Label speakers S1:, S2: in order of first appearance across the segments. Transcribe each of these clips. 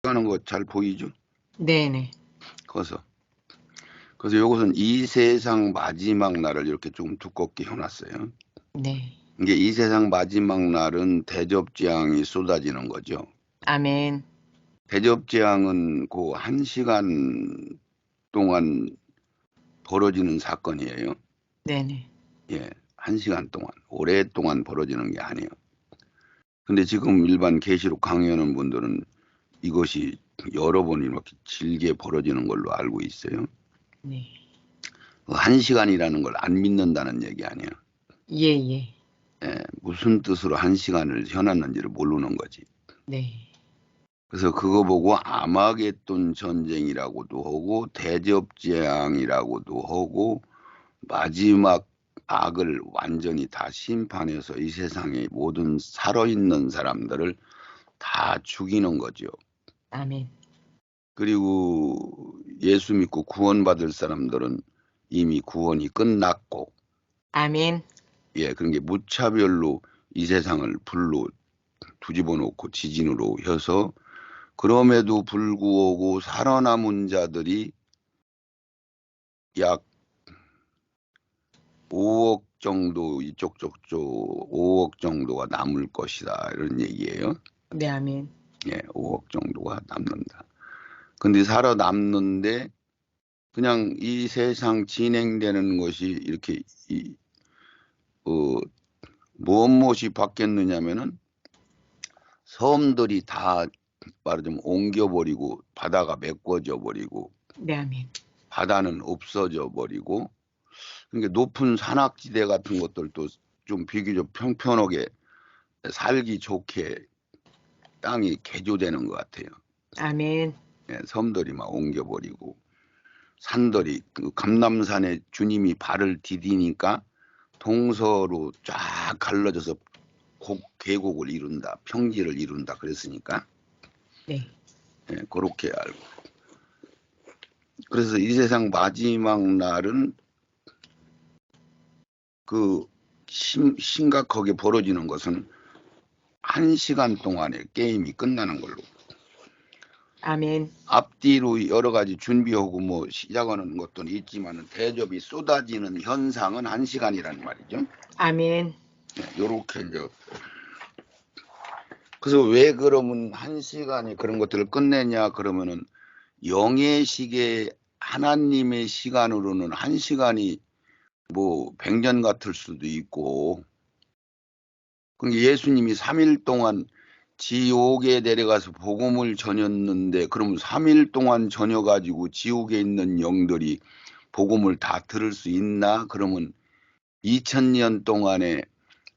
S1: 하는 거 잘 보이죠?
S2: 네네.
S1: 그래서 이것은 이 세상 마지막 날을 이렇게 조금 두껍게 해놨어요.
S2: 네.
S1: 이게 이 세상 마지막 날은 대접재앙이 쏟아지는 거죠.
S2: 아멘.
S1: 대접재앙은 그 1시간 동안 벌어지는 사건이에요.
S2: 네네.
S1: 예, 1시간 동안, 오랫동안 벌어지는 게 아니에요. 근데 지금 일반 계시록 강의하는 분들은 이것이 여러 번 이렇게 길게 벌어지는 걸로 알고 있어요.
S2: 네.
S1: 1시간이라는 걸 안 믿는다는 얘기 아니에요.
S2: 예.
S1: 예, 무슨 뜻으로 1시간을 해놨는지를 모르는 거지.
S2: 네.
S1: 그래서 그거 보고 아마겟돈 전쟁이라고도 하고 대접재앙이라고도 하고 마지막 악을 완전히 다 심판해서 이 세상의 모든 살아있는 사람들을 다 죽이는 거죠.
S2: 아멘.
S1: 그리고 예수 믿고 구원받을 사람들은 이미 구원이 끝났고,
S2: 아멘.
S1: 예, 그런 게 무차별로 이 세상을 불로 뒤집어 놓고 지진으로 해서 그럼에도 불구하고 살아남은 자들이 약 5억 정도 이쪽 저쪽 5억 정도가 남을 것이다 이런 얘기예요.
S2: 네, 아멘.
S1: 예, 5억 정도가 남는다. 근데 살아남는데 그냥 이 세상 진행되는 것이 이렇게 무엇이 바뀌었느냐면은 섬들이 다 말하자면 옮겨버리고 바다가 메꿔져 버리고
S2: 네, 아멘.
S1: 바다는 없어져 버리고 그러니까 높은 산악지대 같은 것들도 좀 비교적 평평하게 살기 좋게 땅이 개조되는 것 같아요.
S2: 아멘.
S1: 예, 섬들이 막 옮겨버리고 산들이 그 감남산에 주님이 발을 디디니까 동서로 쫙 갈라져서 계곡을 이룬다, 평지를 이룬다 그랬으니까
S2: 네.
S1: 예, 그렇게 알고. 그래서 이 세상 마지막 날은 그 심각하게 벌어지는 것은 1시간 동안에 게임이 끝나는 걸로.
S2: 아멘.
S1: 앞뒤로 여러 가지 준비하고 뭐 시작하는 것도 있지만 대접이 쏟아지는 현상은 1시간이라는 말이죠.
S2: 아멘.
S1: 요렇게 이제 그래서 왜 그러면 1시간에 그런 것들을 끝내냐 그러면은 영의 시계 하나님의 시간으로는 1시간이 뭐 100년 같을 수도 있고 그러니까 예수님이 3일 동안 지옥에 내려가서 복음을 전했는데 그러면 3일 동안 전해가지고 지옥에 있는 영들이 복음을 다 들을 수 있나? 그러면 2000년 동안에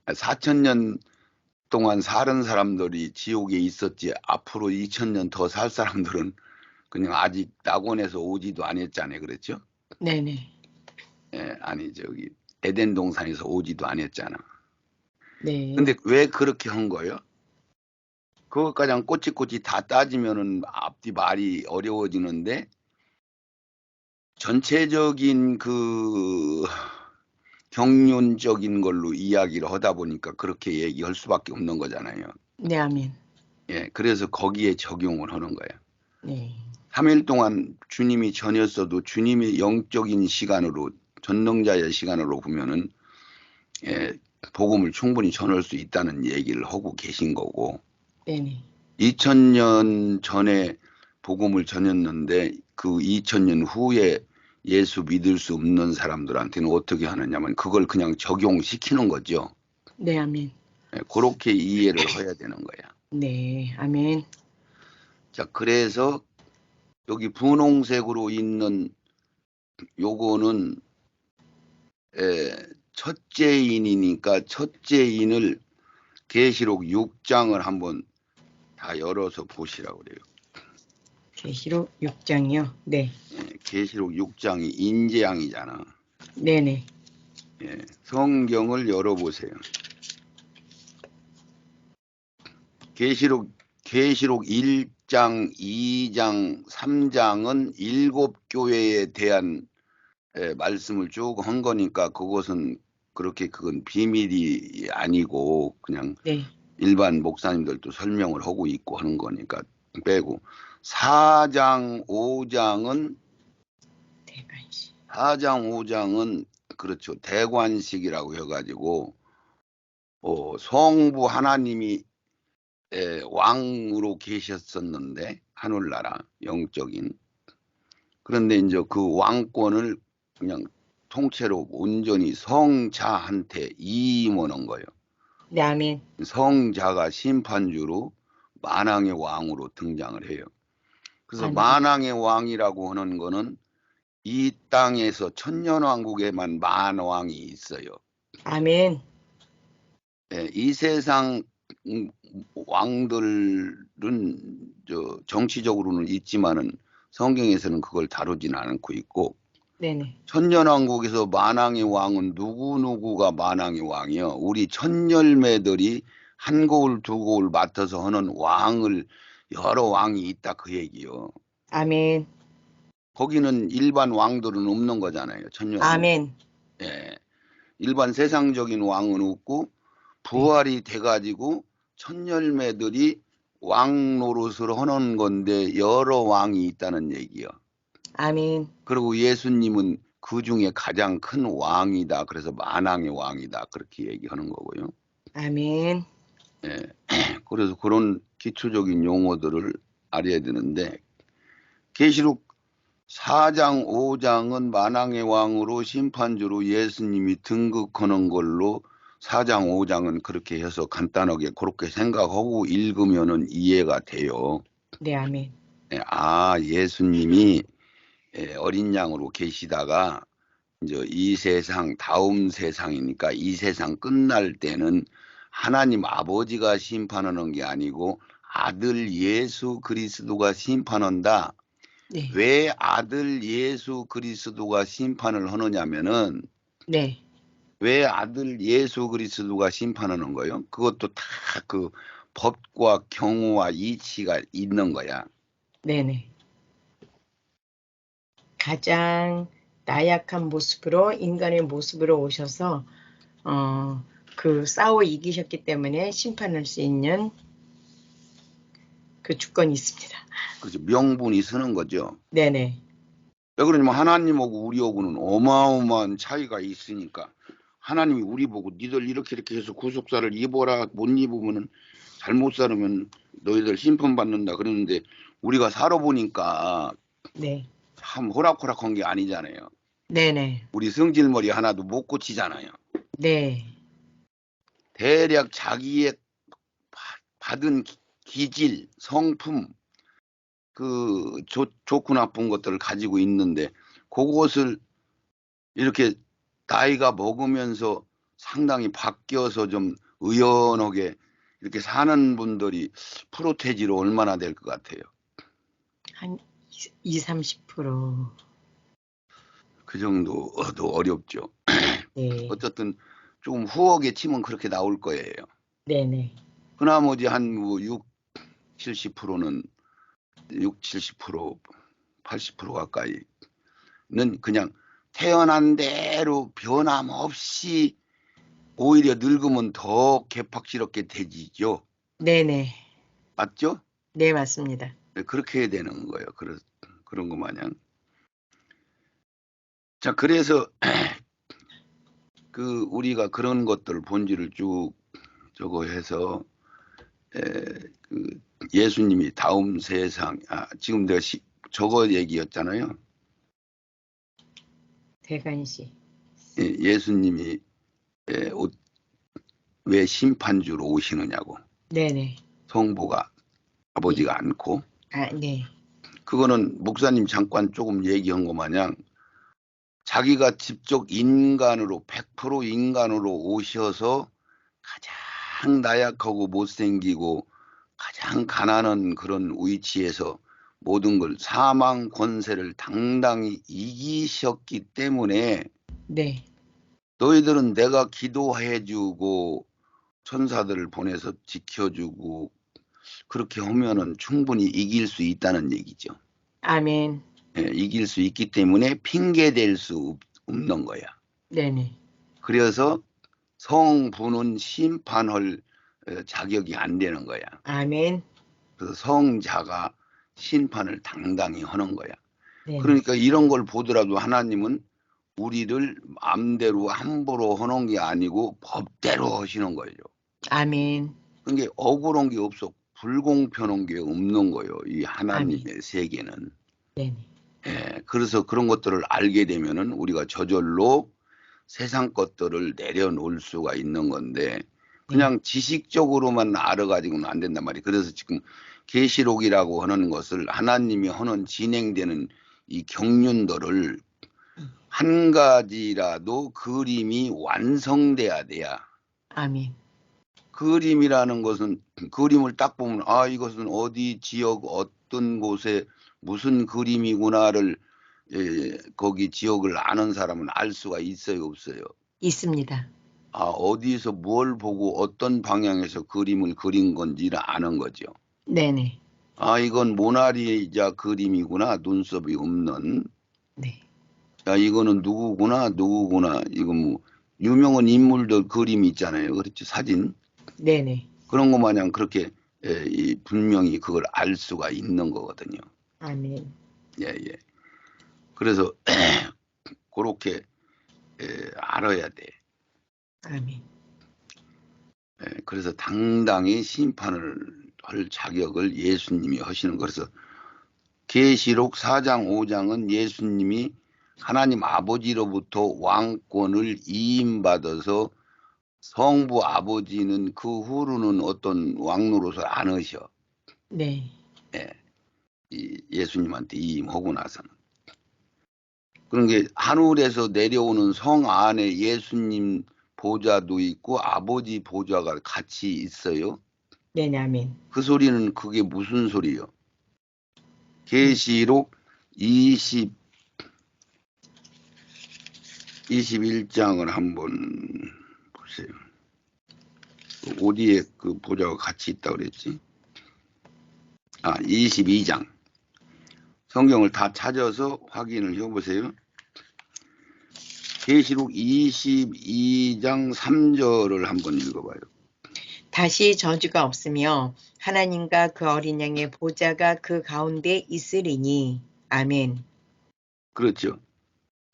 S1: 4000년 동안 사는 사람들이 지옥에 있었지 앞으로 2000년 더 살 사람들은 그냥 아직 낙원에서 오지도 않았잖아요. 그랬죠?
S2: 네네.
S1: 예, 아니 저기 에덴 동산에서 오지도 않았잖아.
S2: 네.
S1: 근데 왜 그렇게 한 거예요? 그것까지 꼬치꼬치 다 따지면은 앞뒤 말이 어려워지는데 전체적인 그 경륜적인 걸로 이야기를 하다 보니까 그렇게 얘기할 수밖에 없는 거잖아요.
S2: 네, 아멘.
S1: 예, 그래서 거기에 적용을 하는 거예요.
S2: 네.
S1: 3일 동안 주님이 전했어도 주님의 영적인 시간으로 전능자의 시간으로 보면은 예, 복음을 충분히 전할 수 있다는 얘기를 하고 계신 거고
S2: 네네.
S1: 2000년 전에 복음을 전했는데 그 2000년 후에 예수 믿을 수 없는 사람들한테는 어떻게 하느냐면 그걸 그냥 적용시키는 거죠.
S2: 네, 아멘.
S1: 예, 그렇게 이해를 해야 되는 거야.
S2: 네, 아멘.
S1: 자, 그래서 여기 분홍색으로 있는 요거는 첫째인이니까 첫째인을 계시록 6장을 한번 다 열어서 보시라고 그래요.
S2: 계시록 6장이요. 네.
S1: 계시록 6장이 인재양이잖아.
S2: 네네.
S1: 예, 성경을 열어보세요. 계시록 1장, 2장, 3장은 7교회에 대한 말씀을 쭉 한 거니까 그것은 그렇게 그건 비밀이 아니고 그냥
S2: 네.
S1: 일반 목사님들도 설명을 하고 있고 하는 거니까 빼고 4장 5장은
S2: 대관식.
S1: 4장 5장은 그렇죠. 대관식이라고 해가지고 성부 하나님이 왕으로 계셨었는데 하늘나라 영적인. 그런데 이제 그 왕권을 그냥 통째로 온전히 성자한테 임하는 거예요.
S2: 네, 아멘.
S1: 성자가 심판주로 만왕의 왕으로 등장을 해요. 그래서
S2: 아멘.
S1: 만왕의 왕이라고 하는 거는 이 땅에서 천년왕국에만 만왕이 있어요.
S2: 아멘.
S1: 이 세상 왕들은 정치적으로는 있지만은 성경에서는 그걸 다루지는 않고 있고,
S2: 네네.
S1: 천년왕국에서 만왕의 왕은 누구누구가 만왕의 왕이요? 우리 천열매들이 한 고을 두 고을 맡아서 하는 왕을 여러 왕이 있다 그 얘기요.
S2: 아멘.
S1: 거기는 일반 왕들은 없는 거잖아요. 천년왕국.
S2: 아멘.
S1: 예. 일반 세상적인 왕은 없고 부활이 돼가지고 천열매들이 왕 노릇을 하는 건데 여러 왕이 있다는 얘기요.
S2: 아멘.
S1: 그리고 예수님은 그 중에 가장 큰 왕이다. 그래서 만왕의 왕이다. 그렇게 얘기하는 거고요.
S2: 아멘.
S1: 예. 그래서 그런 기초적인 용어들을 알아야 되는데, 계시록 4장 5장은 만왕의 왕으로 심판주로 예수님이 등극하는 걸로 4장 5장은 그렇게 해서 간단하게 그렇게 생각하고 읽으면은 이해가 돼요.
S2: 네, 아멘.
S1: 예수님이 어린 양으로 계시다가 이제 이 세상 다음 세상이니까 이 세상 끝날 때는 하나님 아버지가 심판하는 게 아니고 아들 예수 그리스도가 심판한다.
S2: 네.
S1: 왜 아들 예수 그리스도가 심판을 하느냐면은,
S2: 네.
S1: 왜 아들 예수 그리스도가 심판하는 거예요? 그것도 다 그 법과 경우와 이치가 있는 거야.
S2: 네네. 가장 나약한 모습으로 인간의 모습으로 오셔서 그 싸워 이기셨기 때문에 심판할 수 있는 그 주권이 있습니다.
S1: 그렇죠. 명분이 서는 거죠.
S2: 네네.
S1: 왜 그러냐면 하나님하고 우리하고는 어마어마한 차이가 있으니까, 하나님이 우리 보고 니들 이렇게 해서 구속사를 입어라, 못 입으면은 잘못 살으면 너희들 심판받는다 그러는데, 우리가 살아보니까
S2: 네.
S1: 참 호락호락한 게 아니잖아요.
S2: 네네.
S1: 우리 성질머리 하나도 못 고치잖아요.
S2: 네.
S1: 대략 자기의 받은 기질, 성품, 그 좋고 나쁜 것들을 가지고 있는데, 그것을 이렇게 나이가 먹으면서 상당히 바뀌어서 좀 의연하게 이렇게 사는 분들이 프로테지로 얼마나 될 것 같아요?
S2: 한 20~30%.
S1: 그 정도도 어렵죠.
S2: 네.
S1: 어쨌든 조금 후하게 치면 그렇게 나올 거예요.
S2: 네네.
S1: 그나머지 한 뭐 70%는 70%, 80% 가까이는 그냥 태어난 대로 변함없이 오히려 늙으면 더 개팍스럽게 되지죠.
S2: 네네.
S1: 맞죠?
S2: 네, 맞습니다.
S1: 네, 그렇게 해야 되는 거예요. 그런 거 마냥. 자, 그래서 그 우리가 그런 것들 본질을 쭉 저거 해서 그 예수님이 다음 세상, 지금 내가 저거 얘기였잖아요.
S2: 대관식.
S1: 예수님이 왜 심판주로 오시느냐고.
S2: 네네.
S1: 성부가 아버지가 않고.
S2: 네.
S1: 그거는 목사님 잠깐 조금 얘기한 거 마냥 자기가 직접 인간으로 100% 인간으로 오셔서 가장 나약하고 못생기고 가장 가난한 그런 위치에서 모든 걸 사망 권세를 당당히 이기셨기 때문에,
S2: 네.
S1: 너희들은 내가 기도해주고 천사들을 보내서 지켜주고 그렇게 하면은 충분히 이길 수 있다는 얘기죠.
S2: 아멘.
S1: 이길 수 있기 때문에 핑계댈 수 없는 거야.
S2: 네네.
S1: 그래서 성부는 심판할 자격이 안 되는 거야.
S2: 아멘.
S1: 그래서 성자가 심판을 당당히 하는 거야.
S2: 네네.
S1: 그러니까 이런 걸 보더라도 하나님은 우리를 마음대로 함부로 하는 게 아니고 법대로 하시는 거예요.
S2: 아멘.
S1: 그게 억울한 게 없어. 불공평한 게 없는 거예요. 이 하나님의
S2: 아멘.
S1: 세계는.
S2: 네네.
S1: 예, 그래서 그런 것들을 알게 되면은 우리가 저절로 세상 것들을 내려놓을 수가 있는 건데 그냥 지식적으로만 알아가지고는 안 된단 말이에요. 그래서 지금 계시록이라고 하는 것을 하나님이 하는 진행되는 이 경륜들을 한 가지라도 그림이 완성돼야 돼야.
S2: 아멘.
S1: 그림이라는 것은 그림을 딱 보면 아 이것은 어디 지역 어떤 곳에 무슨 그림이구나를 거기 지역을 아는 사람은 알 수가 있어요 없어요?
S2: 있습니다.
S1: 아 어디서 뭘 보고 어떤 방향에서 그림을 그린 건지를 아는 거죠.
S2: 네네.
S1: 아 이건 모나리자 그림이구나 눈썹이 없는.
S2: 네.
S1: 야 이거는 누구구나 이거 뭐 유명한 인물들 그림이 있잖아요. 그렇죠 사진.
S2: 네네.
S1: 그런 것 마냥 그렇게 분명히 그걸 알 수가 있는 거거든요.
S2: 아멘.
S1: 예, 예. 그래서 그렇게 알아야 돼.
S2: 아멘.
S1: 그래서 당당히 심판을 할 자격을 예수님이 하시는 거. 그래서 계시록 4장 5장은 예수님이 하나님 아버지로부터 왕권을 이임받아서 성부 아버지는 그 후로는 어떤 왕노릇을 안 하셔.
S2: 네.
S1: 예수님한테 이임하고 나서는. 그런 게 하늘에서 내려오는 성 안에 예수님 보좌도 있고 아버지 보좌가 같이 있어요.
S2: 네네. 아멘.
S1: 그 소리는 그게 무슨 소리요? 계시록 21장을 한번 보세요. 어디에 그 보좌가 같이 있다고 그랬지? 22장. 성경을 다 찾아서 확인을 해보세요. 계시록 22장 3절을 한번 읽어봐요.
S2: 다시 저주가 없으며 하나님과 그 어린 양의 보좌가 그 가운데 있으리니. 아멘.
S1: 그렇죠.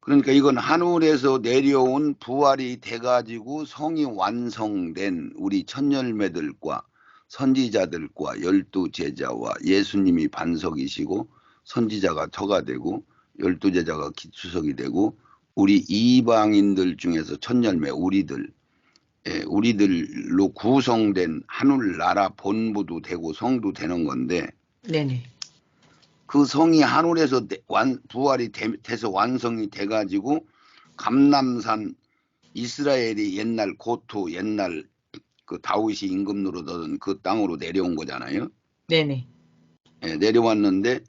S1: 그러니까 이건 하늘에서 내려온 부활이 돼가지고 성이 완성된 우리 천열매들과 선지자들과 12제자와 예수님이 반석이시고 선지자가 터가 되고 12제자가 기초석이 되고 우리 이방인들 중에서 천열매 우리들로 구성된 하늘나라 본부도 되고 성도 되는 건데
S2: 네네.
S1: 그 성이 하늘에서 부활이 돼서 완성이 돼가지고 감람산 이스라엘이 옛날 고토 옛날 그 다윗이 임금 노릇하던 그 땅으로 내려온 거잖아요.
S2: 네네.
S1: 내려왔는데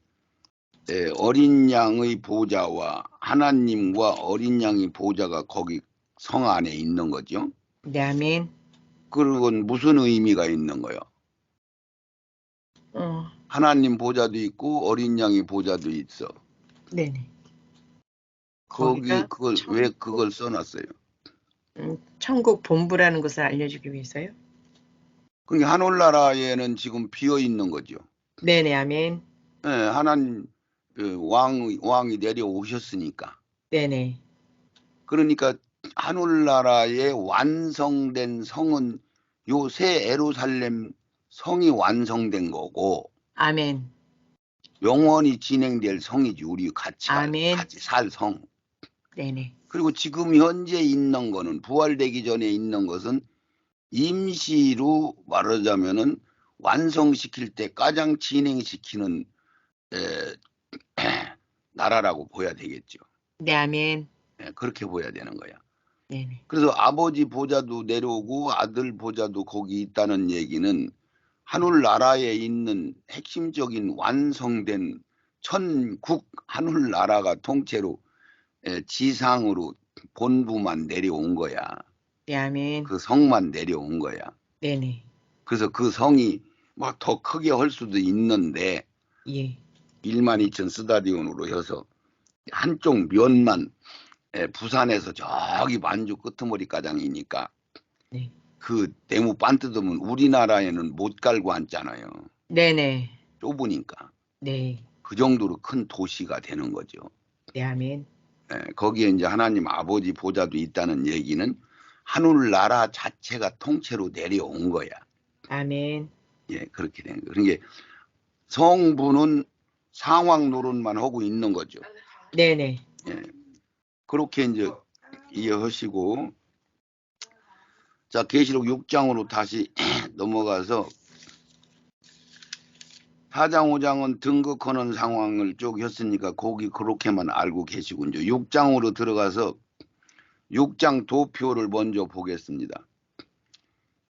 S1: 어린 양의 보좌와 하나님과 어린 양의 보좌가 거기 성 안에 있는 거죠.
S2: 네. 아멘.
S1: 그건 무슨 의미가 있는 거요? 하나님 보좌도 있고 어린 양의 보좌도 있어.
S2: 네네.
S1: 거기
S2: 거기가
S1: 그걸 왜 그걸 써놨어요?
S2: 천국 본부라는 것을 알려주기 위해서요.
S1: 그러니까 하늘나라에는 지금 비어 있는 거죠.
S2: 네네. 아멘.
S1: 하나님 왕이 내려오셨으니까.
S2: 네네.
S1: 그러니까 하늘나라에 완성된 성은 요 새 예루살렘 성이 완성된 거고
S2: 아멘.
S1: 영원히 진행될 성이지 우리 같이
S2: 아멘.
S1: 살 성.
S2: 네네.
S1: 그리고 지금 현재 있는 거는 부활되기 전에 있는 것은 임시로 말하자면은 완성시킬 때 가장 진행시키는 나라라고 보야 되겠죠.
S2: 네. 아멘.
S1: 그렇게 보야 되는 거야.
S2: 네네.
S1: 그래서 아버지 보좌도 내려오고 아들 보좌도 거기 있다는 얘기는 하늘나라에 있는 핵심적인 완성된 천국 하늘나라가 통째로 지상으로 본부만 내려온 거야.
S2: 네. 아멘.
S1: 그 성만 내려온 거야.
S2: 네네.
S1: 그래서 그 성이 막 더 크게 할 수도 있는데
S2: 예.
S1: 12,000 스타디온으로 해서 한쪽 면만 부산에서 저기 만주 끄트머리 가장이니까
S2: 네.
S1: 그 네모 반 뜯으면 우리나라에는 못 갈고 앉잖아요.
S2: 네네.
S1: 좁으니까.
S2: 네.
S1: 그 정도로 큰 도시가 되는 거죠.
S2: 네, 아멘.
S1: 거기에 이제 하나님 아버지 보좌도 있다는 얘기는 하늘나라 자체가 통째로 내려온 거야.
S2: 아멘.
S1: 예, 그렇게 되는 거예요. 그러니까 성부는 상황 노릇만 하고 있는 거죠.
S2: 네네.
S1: 예, 그렇게 이제 이해하시고, 자, 계시록 6장으로 다시 넘어가서 4장, 5장은 등극하는 상황을 쭉 했으니까 거기 그렇게만 알고 계시고, 이제 6장으로 들어가서 6장 도표를 먼저 보겠습니다.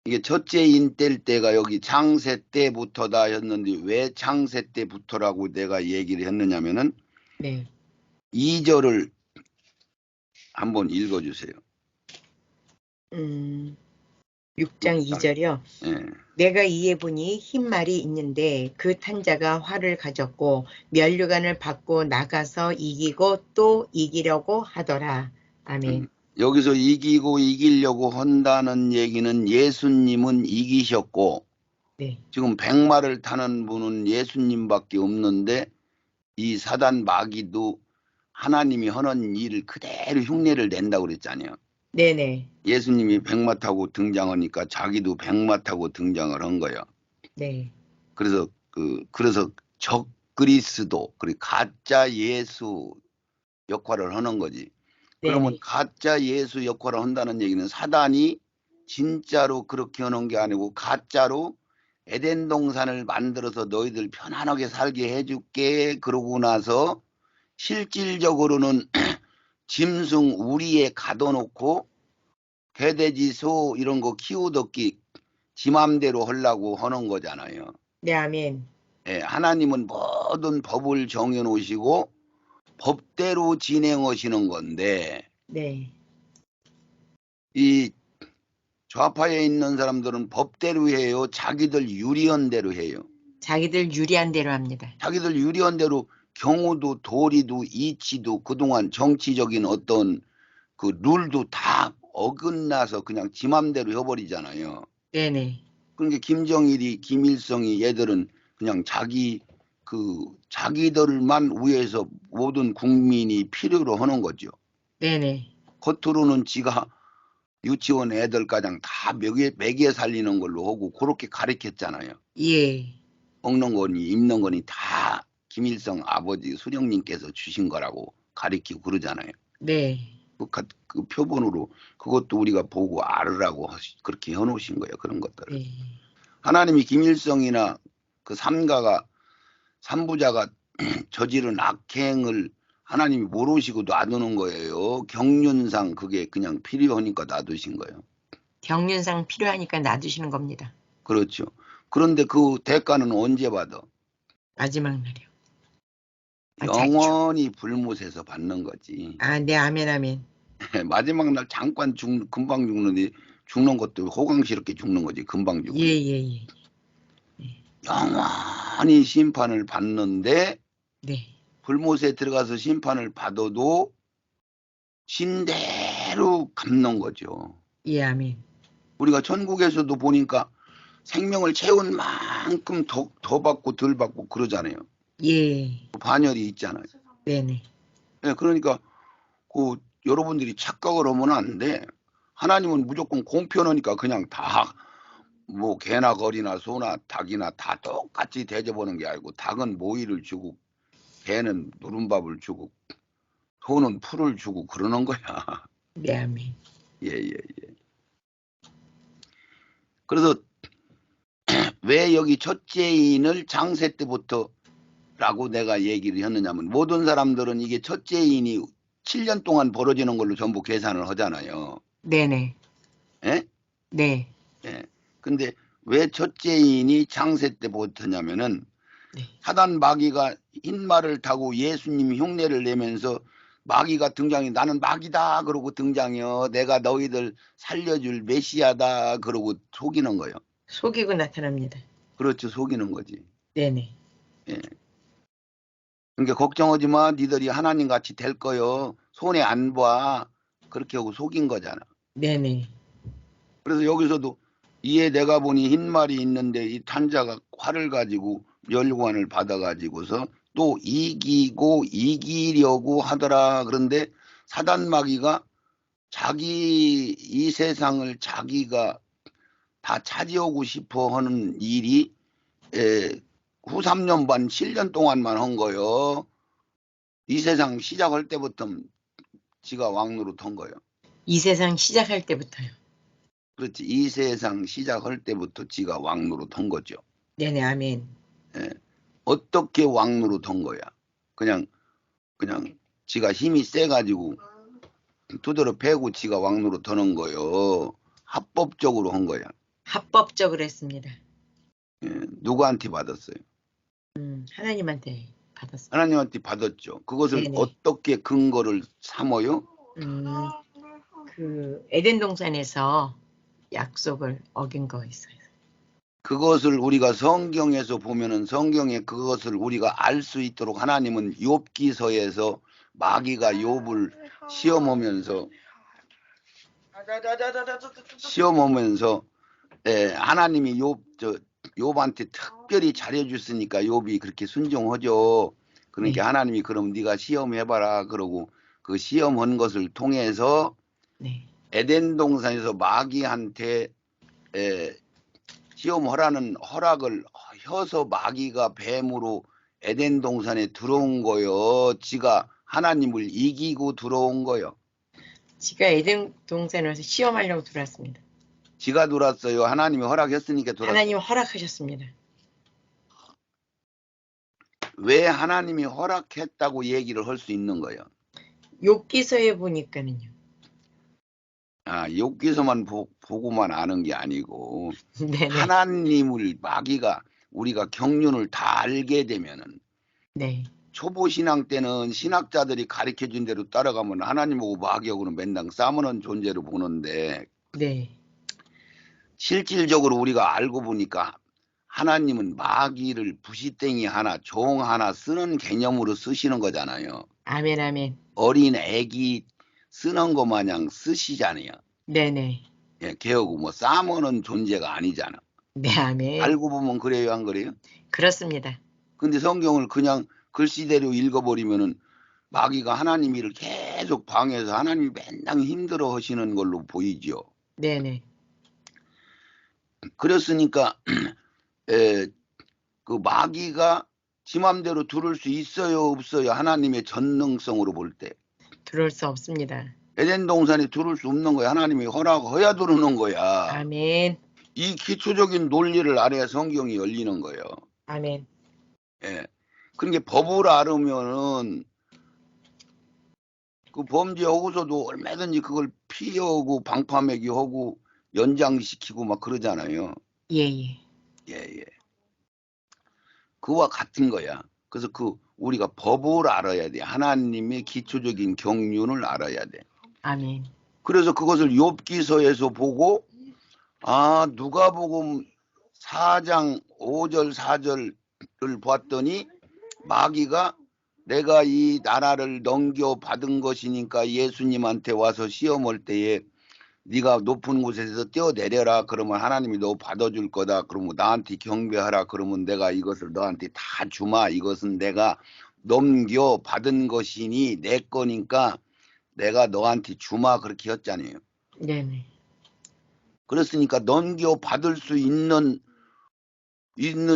S1: 이게 첫째인 때가 여기 창세 때부터다 했는데 왜 창세 때부터라고 내가 얘기를 했느냐면은
S2: 네.
S1: 2절을 한번 읽어주세요.
S2: 6장
S1: 6장.
S2: 2절이요.
S1: 예.
S2: 내가 이에 보니 흰 말이 있는데 그 탄자가 활을 가졌고 면류관을 받고 나가서 이기고 또 이기려고 하더라. 아멘.
S1: 여기서 이기고 이기려고 한다는 얘기는 예수님은 이기셨고
S2: 네.
S1: 지금 백마를 타는 분은 예수님밖에 없는데 이 사단 마귀도 하나님이 하는 일을 그대로 흉내를 낸다고 그랬잖아요.
S2: 네네.
S1: 예수님이 백마 타고 등장하니까 자기도 백마 타고 등장을 한 거예요.
S2: 네.
S1: 그래서 그래서 적 그리스도 그리고 가짜 예수 역할을 하는 거지. 그러면
S2: 네네.
S1: 가짜 예수 역할을 한다는 얘기는 사단이 진짜로 그렇게 하는 게 아니고 가짜로 에덴 동산을 만들어서 너희들 편안하게 살게 해줄게 그러고 나서 실질적으로는 짐승 우리에 가둬놓고 개돼지 소 이런 거 키우듯이 지 맘대로 하려고 하는 거잖아요.
S2: 네, 아멘.
S1: 예, 하나님은 모든 법을 정해놓으시고 법대로 진행하시는 건데
S2: 네.
S1: 이 좌파에 있는 사람들은 법대로 해요. 자기들 유리한 대로 해요.
S2: 자기들 유리한 대로 합니다.
S1: 자기들 유리한 대로 경우도 도리도 이치도 그동안 정치적인 어떤 그 룰도 다 어긋나서 그냥 지 맘대로 해버리잖아요.
S2: 네네.
S1: 그러니까 김정일이 김일성이 얘들은 그냥 자기들만 위해서 모든 국민이 필요로 하는 거죠.
S2: 네네.
S1: 겉으로는 지가 유치원 애들 가장 다 먹여 살리는 걸로 하고 그렇게 가르쳤잖아요.
S2: 예.
S1: 먹는 거니 입는 거니 다 김일성 아버지 수령님께서 주신 거라고 가르치고 그러잖아요.
S2: 네.
S1: 그 표본으로 그것도 우리가 보고 알으라고 그렇게 해놓으신 거예요. 그런 것들을.
S2: 네.
S1: 하나님이 김일성이나 그 삼부자가 저지른 악행을 하나님이 모르시고 놔두는 거예요. 경륜상 그게 그냥 필요하니까 놔두신 거예요.
S2: 경륜상 필요하니까 놔두시는 겁니다.
S1: 그렇죠. 그런데 그 대가는 언제 받아?
S2: 마지막 날이요.
S1: 영원히 불못에서 받는 거지.
S2: 네, 아멘, 아멘.
S1: 마지막 날 잠깐 금방 죽는데 죽는 것도 호강스럽게 죽는 거지. 금방 죽으면.
S2: 예.
S1: 영원히 심판을 받는데
S2: 네.
S1: 불못에 들어가서 심판을 받아도 신대로 갚는 거죠.
S2: 예, 아멘.
S1: 우리가 천국에서도 보니까 생명을 채운 만큼 더 받고 덜 받고 그러잖아요.
S2: 예.
S1: 반열이 있잖아요.
S2: 네네.
S1: 네, 그러니까 여러분들이 착각을 하면 안 돼. 하나님은 무조건 공평하니까 그냥 다 뭐 개나 거리나 소나 닭이나 다 똑같이 대접하는 게 아니고 닭은 모이를 주고 개는 누른밥을 주고 소는 풀을 주고 그러는 거야.
S2: 네, 아멘.
S1: 예. 그래서 왜 여기 첫째인을 창세 때부터라고 내가 얘기를 했느냐면 모든 사람들은 이게 첫째인이 7년 동안 벌어지는 걸로 전부 계산을 하잖아요.
S2: 네네.
S1: 예?
S2: 네.
S1: 예. 근데 왜 첫째인이 창세 때부터냐면은
S2: 네.
S1: 사단 마귀가 흰 말을 타고 예수님이 흉내를 내면서 마귀가 등장해 나는 마귀다 그러고 등장해요. 내가 너희들 살려줄 메시아다 그러고 속이는 거예요.
S2: 속이고 나타납니다.
S1: 그렇죠. 속이는 거지.
S2: 네네.
S1: 예. 그러니까 걱정하지 마. 니들이 하나님 같이 될 거요. 손해 안 봐. 그렇게 하고 속인 거잖아.
S2: 네네.
S1: 그래서 여기서도 이에 내가 보니 흰 말이 있는데 이 탄자가 활을 가지고 멸관을 받아가지고서 또 이기고 이기려고 하더라. 그런데 사단마귀가 자기 이 세상을 자기가 다 차지하고 싶어 하는 일이 후 3년 반 7년 동안만 한 거요. 이 세상 시작할 때부터 지가 왕노릇 한 거예요.
S2: 이 세상 시작할 때부터요.
S1: 그렇지. 이 세상 시작할 때부터 지가 왕노릇 한 거죠.
S2: 네네, 아멘.
S1: 예. 어떻게 왕노릇 한 거야? 그냥 지가 힘이 세가지고 두드러 패고 지가 왕노릇 하는 거요. 합법적으로 한 거야.
S2: 합법적으로 했습니다.
S1: 예. 누구한테 받았어요?
S2: 하나님한테 받았습니다.
S1: 하나님한테 받았죠. 그것을
S2: 네네.
S1: 어떻게 근거를 삼어요?
S2: 그 에덴 동산에서 약속을 어긴 거 있어요.
S1: 그것을 우리가 성경에서 보면은 성경에 그것을 우리가 알 수 있도록 하나님은 욥기서에서 마귀가 욥을 시험하면서 하나님이 욥한테 특별히 잘해줬으니까 욥이 그렇게 순종하죠. 그러니까
S2: 네.
S1: 하나님이 그럼 네가 시험해봐라 그러고 그 시험한 것을 통해서
S2: 네.
S1: 에덴 동산에서 마귀한테 시험하라는 허락을 해서 마귀가 뱀으로 에덴 동산에 들어온 거요. 지가 하나님을 이기고 들어온 거요.
S2: 지가 에덴 동산에서 시험하려고 들어왔습니다.
S1: 지가 들어왔어요. 하나님이 허락했으니까 들어왔어요.
S2: 하나님 허락하셨습니다.
S1: 왜 하나님이 허락했다고 얘기를 할 수 있는 거예요?
S2: 욥기서에 보니까는요.
S1: 욥기서만 보고만 아는 게 아니고
S2: 네네.
S1: 하나님을 마귀가 우리가 경륜을 다 알게 되면은
S2: 네.
S1: 초보 신앙 때는 신학자들이 가르쳐 준 대로 따라가면 하나님하고 마귀하고는 맨날 싸우는 존재로 보는데
S2: 네.
S1: 실질적으로 우리가 알고 보니까 하나님은 마귀를 부시땡이 하나 종 하나 쓰는 개념으로 쓰시는 거잖아요.
S2: 아멘, 아멘.
S1: 어린 애기 쓰는 거 마냥 쓰시잖아요.
S2: 네네.
S1: 예, 걔하고 뭐 싸우는 존재가 아니잖아.
S2: 네, 아멘.
S1: 알고 보면 그래요, 안 그래요?
S2: 그렇습니다.
S1: 근데 성경을 그냥 글씨대로 읽어버리면은 마귀가 하나님 일을 계속 방해해서 하나님이 맨날 힘들어 하시는 걸로 보이죠.
S2: 네네.
S1: 그랬으니까 그 마귀가 지 맘대로 들을 수 있어요, 없어요? 하나님의 전능성으로 볼 때.
S2: 들어올 수 없습니다.
S1: 에덴 동산에 들을 수 없는 거야. 하나님이 허락해야 들어오는 거야.
S2: 아멘.
S1: 이 기초적인 논리를 알아야 성경이 열리는 거예요.
S2: 아멘.
S1: 예. 그러니까 법을 알으면은 그 범죄하고서도 얼마든지 그걸 피하고 방파매기 하고 연장시키고 막 그러잖아요.
S2: 예예.
S1: 예. 그와 같은 거야. 그래서 우리가 법을 알아야 돼. 하나님의 기초적인 경륜을 알아야 돼.
S2: 아멘.
S1: 그래서 그것을 욥기서에서 보고 누가복음 4장 5절 4절을 봤더니 마귀가 내가 이 나라를 넘겨받은 것이니까 예수님한테 와서 시험할 때에 네가 높은 곳에서 뛰어내려라. 그러면 하나님이 너 받아줄 거다. 그러면 나한테 경배하라. 그러면 내가 이것을 너한테 다 주마. 이것은 내가 넘겨받은 것이니 내 거니까 내가 너한테 주마. 그렇게 했잖아요.
S2: 네네.
S1: 그랬으니까 넘겨받을 수 있는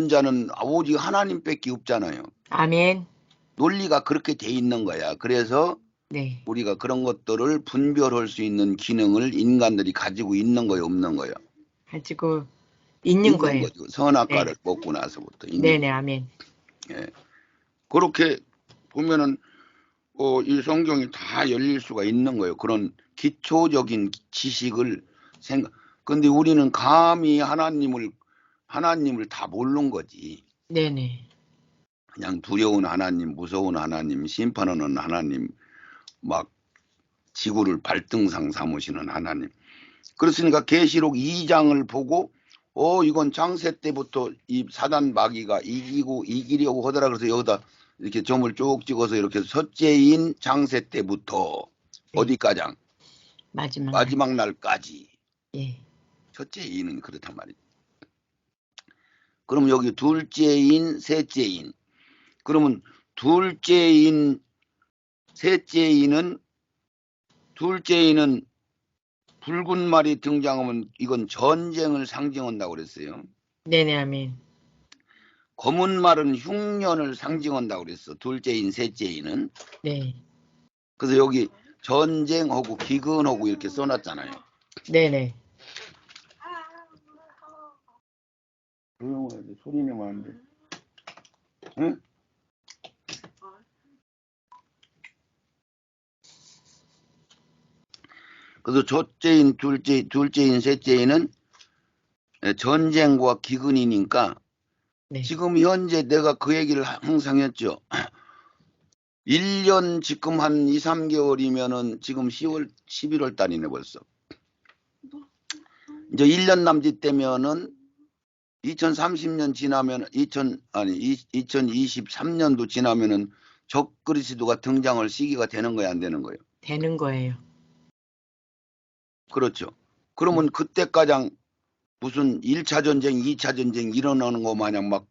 S1: 자는 오직 하나님밖에 없잖아요.
S2: 아멘.
S1: 논리가 그렇게 돼 있는 거야. 그래서
S2: 네.
S1: 우리가 그런 것들을 분별할 수 있는 기능을 인간들이 가지고 있는 거예요, 없는 거예요?
S2: 가지고 있는 거예요.
S1: 거죠. 선악과를 먹고 나서부터 있는
S2: 네네.
S1: 거예요.
S2: 아멘.
S1: 예. 그렇게 보면은 이 성경이 다 열릴 수가 있는 거예요. 그런 기초적인 지식을 근데 우리는 감히 하나님을 다 모르는 거지.
S2: 네네.
S1: 그냥 두려운 하나님, 무서운 하나님, 심판하는 하나님, 막 지구를 발등상 삼으시는 하나님. 그렇으니까 계시록 2장을 보고 이건 창세 때부터 이 사단 마귀가 이기려고 하더라. 그래서 여기다 이렇게 점을 쭉 찍어서 이렇게 첫째인 창세 때부터
S2: 네.
S1: 어디까지?
S2: 마지막
S1: 날까지.
S2: 예.
S1: 첫째 이는 그렇단 말이죠. 그럼 여기 둘째인, 셋째인. 그러면 둘째인, 셋째인은 둘째인은 붉은 말이 등장하면 이건 전쟁을 상징한다고 그랬어요.
S2: 네네, 아멘.
S1: 검은 말은 흉년을 상징한다고 그랬어. 둘째인, 셋째인은.
S2: 네.
S1: 그래서 여기 전쟁하고 기근하고 이렇게 써놨잖아요.
S2: 네네.
S1: 조용해야지. 소리 내면 안 돼. 응? 그래서 첫째인, 둘째인, 셋째인은 전쟁과 기근이니까
S2: 네.
S1: 지금 현재 내가 그 얘기를 항상 했죠. 1년 지금 한 2, 3개월이면은 지금 10월, 11월 달이네 벌써. 이제 1년 남짓 되면은 2030년 지나면 2023년도 지나면은 적그리스도가 등장할 시기가 되는 거야, 안 되는 거예요?
S2: 되는 거예요.
S1: 그렇죠. 그러면 그때까지 무슨 1차 전쟁, 2차 전쟁 일어나는 거 마냥 막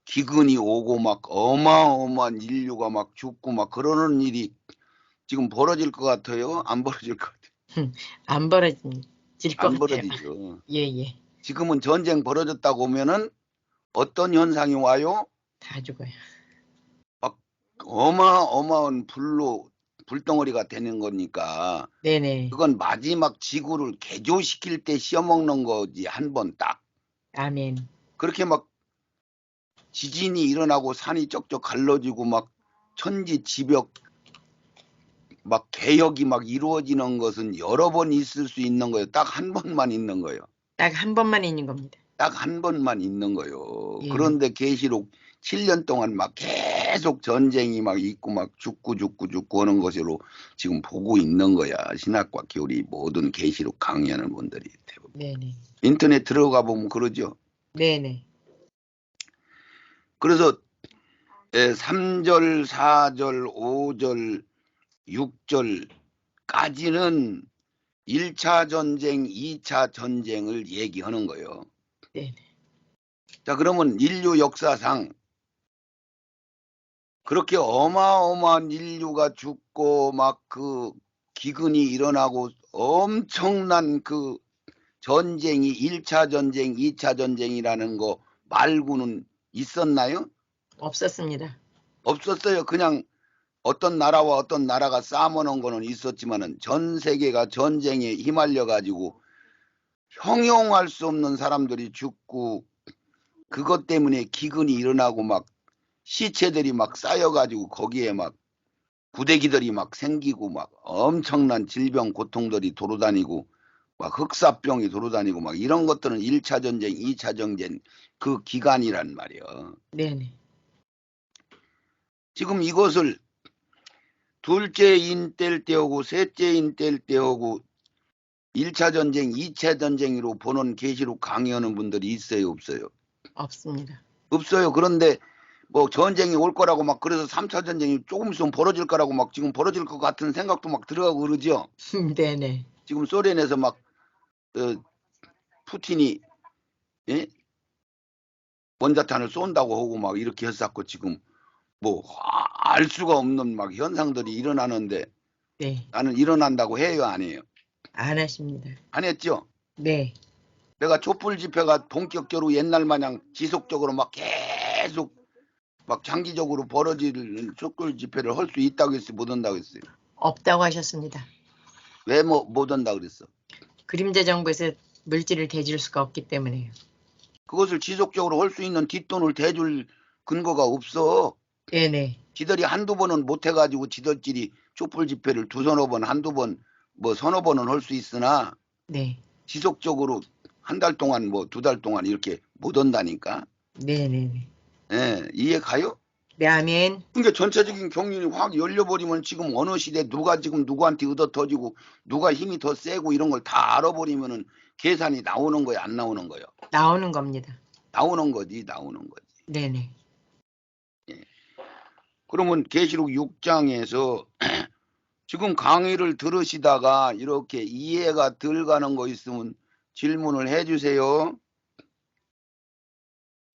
S1: 기근이 오고 막 어마어마한 인류가 막 죽고 막 그러는 일이 지금 벌어질 것 같아요? 안 벌어질 것 같아요?
S2: 안 벌어질 것
S1: 안
S2: 같아요.
S1: 벌어지죠.
S2: 예, 예.
S1: 지금은 전쟁 벌어졌다고 하면은 어떤 현상이 와요?
S2: 다 죽어요.
S1: 막 어마어마한 불덩어리가 되는 거니까
S2: 네네.
S1: 그건 마지막 지구를 개조시킬 때 씌어먹는 거지, 한 번 딱.
S2: 아멘.
S1: 그렇게 막 지진이 일어나고 산이 쩍쩍 갈라지고 막 천지지벽 막 개혁이 막 이루어지는 것은 여러 번 있을 수 있는 거예요. 딱 한 번만 있는 거예요.
S2: 딱 한 번만 있는 겁니다.
S1: 딱 한 번만 있는 거예요.
S2: 예.
S1: 그런데 계시록 7년 동안 막 계속 전쟁이 막 있고 막 죽고 하는 것으로 지금 보고 있는 거야. 신학과 교리 모든 계시록 강의하는 분들이 대부분.
S2: 네네.
S1: 인터넷 들어가 보면 그러죠.
S2: 네네.
S1: 그래서 3절, 4절, 5절, 6절까지는 1차 전쟁, 2차 전쟁을 얘기하는 거예요.
S2: 네네.
S1: 자, 그러면 인류 역사상 그렇게 어마어마한 인류가 죽고 막 그 기근이 일어나고 엄청난 그 전쟁이 1차 전쟁, 2차 전쟁이라는 거 말고는 있었나요?
S2: 없었습니다.
S1: 없었어요. 그냥 어떤 나라와 어떤 나라가 싸워놓은 거는 있었지만은 전 세계가 전쟁에 휘말려 가지고 형용할 수 없는 사람들이 죽고 그것 때문에 기근이 일어나고 막 시체들이 막 쌓여가지고 거기에 막 구데기들이 막 생기고 막 엄청난 질병 고통들이 돌아다니고 막 흑사병이 돌아다니고 막 이런 것들은 1차 전쟁, 2차 전쟁 그 기간이란 말이에요.
S2: 네네.
S1: 지금 이것을 둘째인 뗄 때하고 셋째인 뗄 때하고 1차 전쟁, 2차 전쟁으로 보는 계시록 강의하는 분들이 있어요, 없어요?
S2: 없습니다.
S1: 없어요. 그런데 뭐 전쟁이 올 거라고 막 그래서 3차 전쟁이 조금 있으면 벌어질 거라고 막 지금 벌어질 것 같은 생각도 막 들어가고 그러죠.
S2: 네네.
S1: 지금 소련에서 막 푸틴이 예? 원자탄을 쏜다고 하고 막 이렇게 했었고 지금 뭐 알 수가 없는 막 현상들이 일어나는데
S2: 네.
S1: 나는 일어난다고 해요, 안 해요?
S2: 안 하십니다.
S1: 안 했죠?
S2: 네.
S1: 내가 촛불 집회가 본격적으로 옛날 마냥 지속적으로 막 계속 막 장기적으로 벌어질 촛불 집회를 할 수 있다고 했어요, 못 한다고 했어요?
S2: 없다고 하셨습니다.
S1: 왜 못 한다고 그랬어?
S2: 그림자 정부에서 물질을 대줄 수가 없기 때문에요.
S1: 그것을 지속적으로 할 수 있는 뒷돈을 대줄 근거가 없어.
S2: 네네.
S1: 지들이 한두 번은 못 해가지고 지들끼리 촛불 집회를 두서너 번, 한두 번, 뭐 서너 번은 할 수 있으나
S2: 네.
S1: 지속적으로 한 달 동안 뭐 두 달 동안 이렇게 못 한다니까.
S2: 네네네.
S1: 예, 이해 가요?
S2: 네, 아멘.
S1: 그러니까 전체적인 경륜이 확 열려버리면 지금 어느 시대 누가 지금 누구한테 얻어 터지고 누가 힘이 더 세고 이런 걸 다 알아버리면은 계산이 나오는 거야, 안 나오는 거야?
S2: 나오는 겁니다.
S1: 나오는 거지, 나오는 거지.
S2: 네네.
S1: 예. 그러면 계시록 6장에서 지금 강의를 들으시다가 이렇게 이해가 덜 가는 거 있으면 질문을 해 주세요.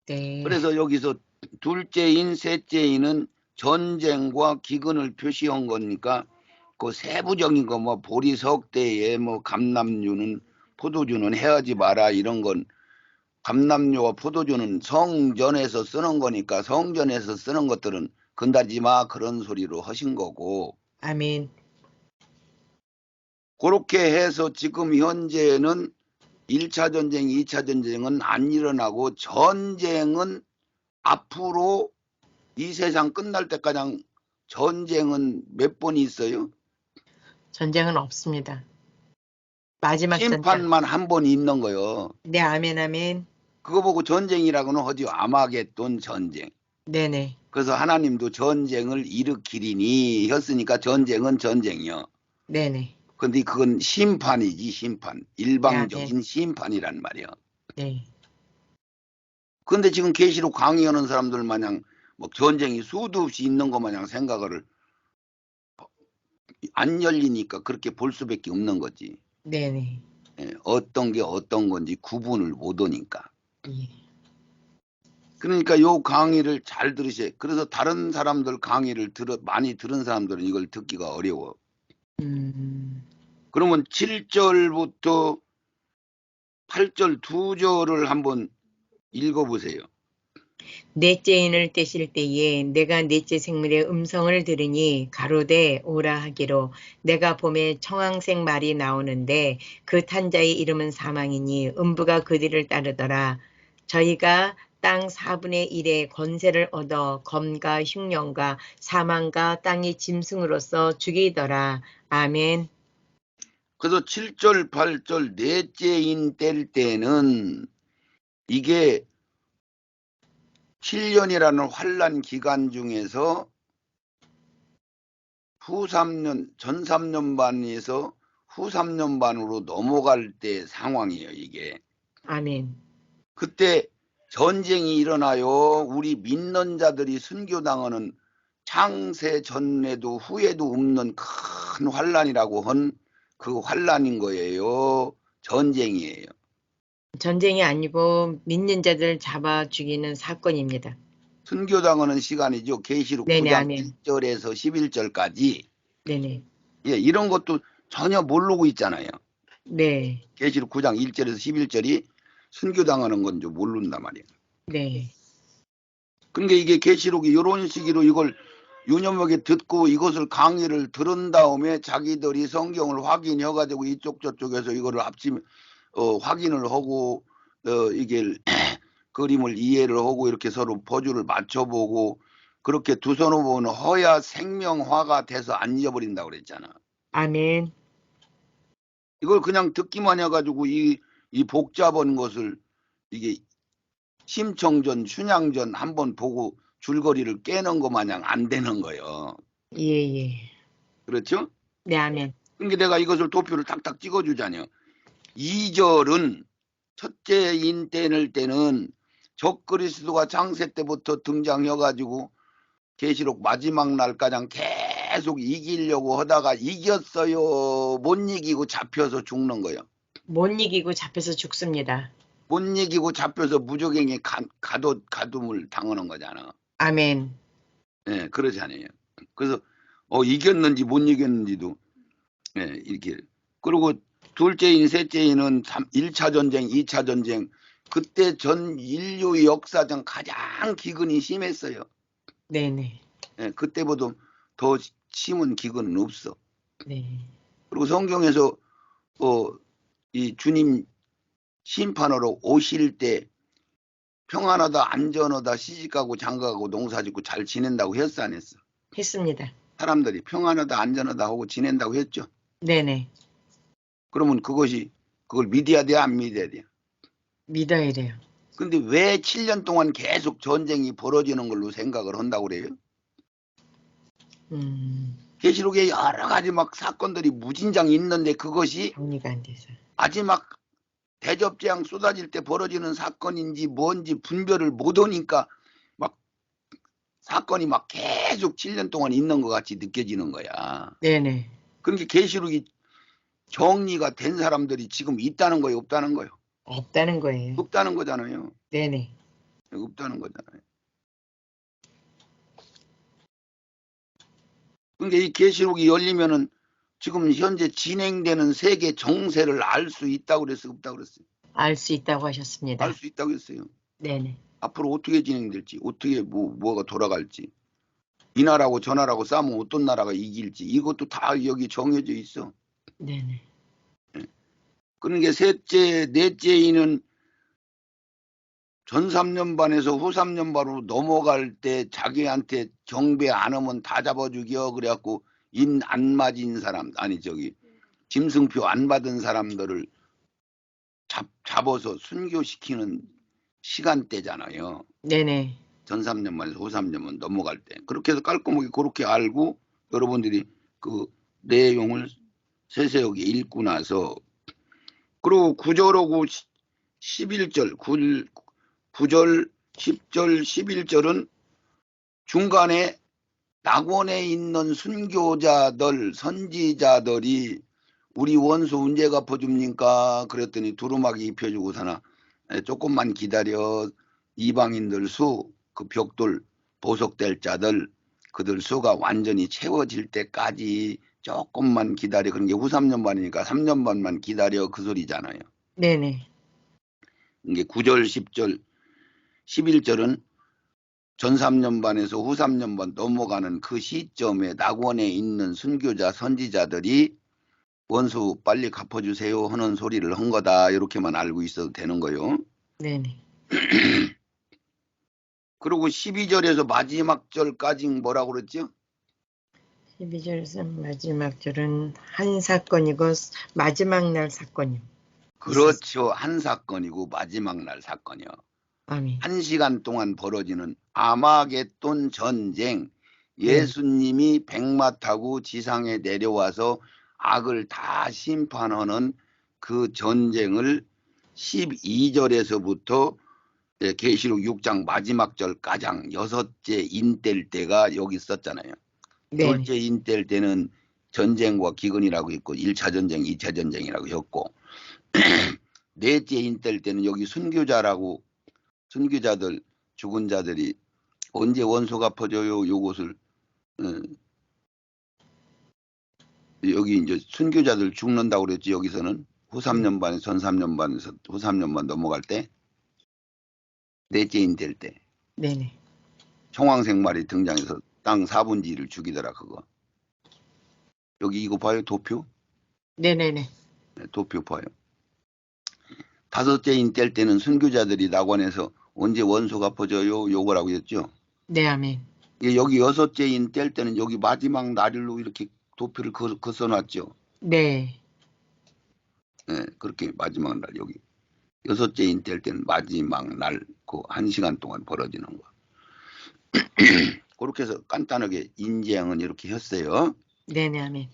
S2: 네.
S1: 그래서 여기서 둘째인, 셋째인은 전쟁과 기근을 표시한 거니까 그 세부적인 거 뭐 보리석대에 뭐 감남류는 포도주는 해하지 마라 이런 건 감남류와 포도주는 성전에서 쓰는 거니까 성전에서 쓰는 것들은 건드리지 마 그런 소리로 하신 거고
S2: 아멘.
S1: 그렇게 해서 지금 현재는 1차 전쟁, 2차 전쟁은 안 일어나고 전쟁은 앞으로 이 세상 끝날 때까지 전쟁은 몇 번 있어요?
S2: 전쟁은 없습니다. 마지막 전쟁.
S1: 심판만 한 번 있는 거요.
S2: 네, 아멘, 아멘.
S1: 그거 보고 전쟁이라고는 하죠. 아마겟돈 전쟁.
S2: 네네.
S1: 그래서 하나님도 전쟁을 일으키리니 했으니까 전쟁은 전쟁이요.
S2: 네네.
S1: 근데 그건 심판이지 심판.
S2: 네,
S1: 일방적인
S2: 아멘.
S1: 심판이란 말이야.
S2: 네.
S1: 근데 지금 계시록 강의하는 사람들 마냥 뭐 전쟁이 수도 없이 있는 것 마냥 생각을 안 열리니까 그렇게 볼 수밖에 없는 거지.
S2: 네네.
S1: 예, 어떤 게 어떤 건지 구분을 못 하니까.
S2: 예.
S1: 그러니까 요 강의를 잘 들으셔야. 그래서 다른 사람들 강의를 많이 들은 사람들은 이걸 듣기가 어려워. 그러면 7절부터 8절 두 절을 한번 읽어보세요.
S2: 넷째 인을 떼실 때에 내가 넷째 생물의 음성을 들으니 가로되 오라 하기로 내가 봄에 청황색 말이 나오는데 그 탄자의 이름은 사망이니 음부가 그 뒤를 따르더라. 저희가 땅 4분의 1의 권세를 얻어 검과 흉령과 사망과 땅의 짐승으로서 죽이더라. 아멘.
S1: 그래서 7절 8절 넷째 인 뗄 때는 이게 7년이라는 환란 기간 중에서 후 3년, 전 3년 반에서 후 3년 반으로 넘어갈 때 상황이에요, 이게.
S2: 아멘.
S1: 그때 전쟁이 일어나요. 우리 믿는 자들이 순교당하는 창세 전에도 후에도 없는 큰 환란이라고 한 그 환란인 거예요. 전쟁이에요.
S2: 전쟁이 아니고 믿는 자들 잡아 죽이는 사건입니다.
S1: 순교당하는 시간이죠. 계시록
S2: 네네,
S1: 9장
S2: 아멘.
S1: 1절에서 11절까지.
S2: 네네.
S1: 예, 이런 것도 전혀 모르고 있잖아요.
S2: 네.
S1: 계시록 9장 1절에서 11절이 순교당하는 건 좀 모른단 말이에요.
S2: 네.
S1: 그러니까 이게 계시록이 이런 식으로 이걸 유념하게 듣고 이것을 강의를 들은 다음에 자기들이 성경을 확인해가지고 이쪽 저쪽에서 이거를 확인을 하고 이게 그림을 이해를 하고 이렇게 서로 포즈를 맞춰보고 그렇게 두 손을 보면 허야 생명화가 돼서 안 잊어버린다고 그랬잖아.
S2: 아멘.
S1: 이걸 그냥 듣기만 해가지고 이 복잡한 것을 이게 심청전, 춘향전 한번 보고 줄거리를 깨는 것 마냥 안 되는 거예요.
S2: 예, 예.
S1: 그렇죠?
S2: 네, 아멘.
S1: 그러니까 내가 이것을 도표를 탁탁 찍어주자녀. 2절은 첫째 인때낼 때는 적그리스도가 창세 때부터 등장해가지고 계시록 마지막 날까지 계속 이기려고 하다가 이겼어요. 못 이기고 잡혀서 죽는 거예요.
S2: 못 이기고 잡혀서 죽습니다.
S1: 못 이기고 잡혀서 무적행에 가둠을 당하는 거잖아.
S2: 아멘.
S1: 예, 그러잖아요. 그래서 이겼는지 못 이겼는지도 예, 이렇게. 그리고 둘째인, 셋째인은 1차 전쟁, 2차 전쟁 그때 전 인류 역사상 가장 기근이 심했어요.
S2: 네네.
S1: 예, 그때보다 더 심은 기근은 없어.
S2: 네.
S1: 그리고 성경에서 이 주님 심판하러 오실 때 평안하다, 안전하다, 시집가고 장가가고 농사짓고 잘 지낸다고 했어 안 했어?
S2: 했습니다.
S1: 사람들이 평안하다, 안전하다 하고 지낸다고 했죠.
S2: 네네.
S1: 그러면 그걸 믿어야 돼, 안 믿어야 돼?
S2: 믿어야 돼요.
S1: 근데 왜 7년 동안 계속 전쟁이 벌어지는 걸로 생각을 한다고 그래요? 계시록에 여러 가지 막 사건들이 무진장 있는데 그것이
S2: 정리가 안 돼서.
S1: 마지막 대접재앙 쏟아질 때 벌어지는 사건인지 뭔지 분별을 못 하니까 막 사건이 막 계속 7년 동안 있는 것 같이 느껴지는 거야.
S2: 네네.
S1: 그러니까 계시록이 정리가 된 사람들이 지금 있다는 거예요, 없다는 거예요?
S2: 없다는 거예요.
S1: 없다는 거잖아요.
S2: 네네.
S1: 없다는 거잖아요. 그러니까 이 계시록이 열리면은 지금 현재 진행되는 세계 정세를 알 수 있다고 그랬어요, 없다고 그랬어요?
S2: 알 수 있다고 하셨습니다.
S1: 알 수 있다고 했어요.
S2: 네네.
S1: 앞으로 어떻게 진행될지, 어떻게 뭐가 돌아갈지, 이 나라하고 저 나라하고 싸우면 어떤 나라가 이길지, 이것도 다 여기 정해져 있어.
S2: 네네.
S1: 그러니까 셋째, 넷째 인은 전 3년반에서 후 3년반으로 넘어갈 때 자기한테 경배 안 하면 다 잡아주겨. 그래갖고 인 안 맞은 사람, 아니 짐승표 안 받은 사람들을 잡아서 순교시키는 시간대잖아요.
S2: 네네.
S1: 전 3년만에서 후 3년만 넘어갈 때. 그렇게 해서 깔끔하게 그렇게 알고 여러분들이 그 내용을 세세하게 읽고 나서, 그리고 9절하고 11절, 9절, 10절, 11절은 중간에 낙원에 있는 순교자들, 선지자들이 우리 원수 언제 갚아줍니까? 그랬더니 두루마기 입혀주고 사나 조금만 기다려. 이방인들 수, 그 벽돌 보석될 자들, 그들 수가 완전히 채워질 때까지 조금만 기다려. 그런 게 후 3년반이니까 3년반만 기다려, 그 소리잖아요.
S2: 네네.
S1: 이게 9절, 10절, 11절은 전 3년반에서 후 3년반 넘어가는 그 시점에 낙원에 있는 순교자, 선지자들이 원수 빨리 갚아주세요 하는 소리를 한 거다. 이렇게만 알고 있어도 되는 거요.
S2: 네네.
S1: 그리고 12절에서 마지막 절까지 뭐라고 그랬죠?
S2: 12절에서 마지막 절은 한 사건이고 마지막 날 사건이요.
S1: 그렇죠. 한 사건이고 마지막 날 사건이요.
S2: 아멘.
S1: 1시간 동안 벌어지는 아마겟돈 전쟁.
S2: 네.
S1: 예수님이 백마 타고 지상에 내려와서 악을 다 심판하는 그 전쟁을 12절에서부터 계시록 6장 마지막 절까지 6째 인뗄 때가 여기 있었잖아요.
S2: 네.
S1: 둘째 인뗄 때는 전쟁과 기근이라고 했고 1차 전쟁, 2차 전쟁이라고 했고 넷째 인뗄 때는 여기 순교자라고, 순교자들, 죽은 자들이 언제 원수 갚아줘요? 요것을 여기 이제 순교자들 죽는다고 그랬지. 여기서는 후 3년 반에 전 3년 반에서 후 3년 반 넘어갈 때 넷째 인뗄 때
S2: 네네.
S1: 청황색 말이 등장해서 땅 4분지를 죽이더라. 그거 여기 이거 봐요. 도표.
S2: 네네네.
S1: 네, 도표 봐요. 다섯째 인뗄 때는 순교자들이 낙원에서 언제 원수 갚아줘요? 요거라고 했죠.
S2: 네, 아멘.
S1: 여기 여섯째 인뗄 때는 여기 마지막 날일로 이렇게 도표를 써놨죠.
S2: 네.
S1: 네, 그렇게 마지막 날 여기 여섯째 인뗄 때는 마지막 날 그 1시간 동안 벌어지는 거. 그렇게 해서 간단하게 인재양은 이렇게 했어요.
S2: 네네, 아멘.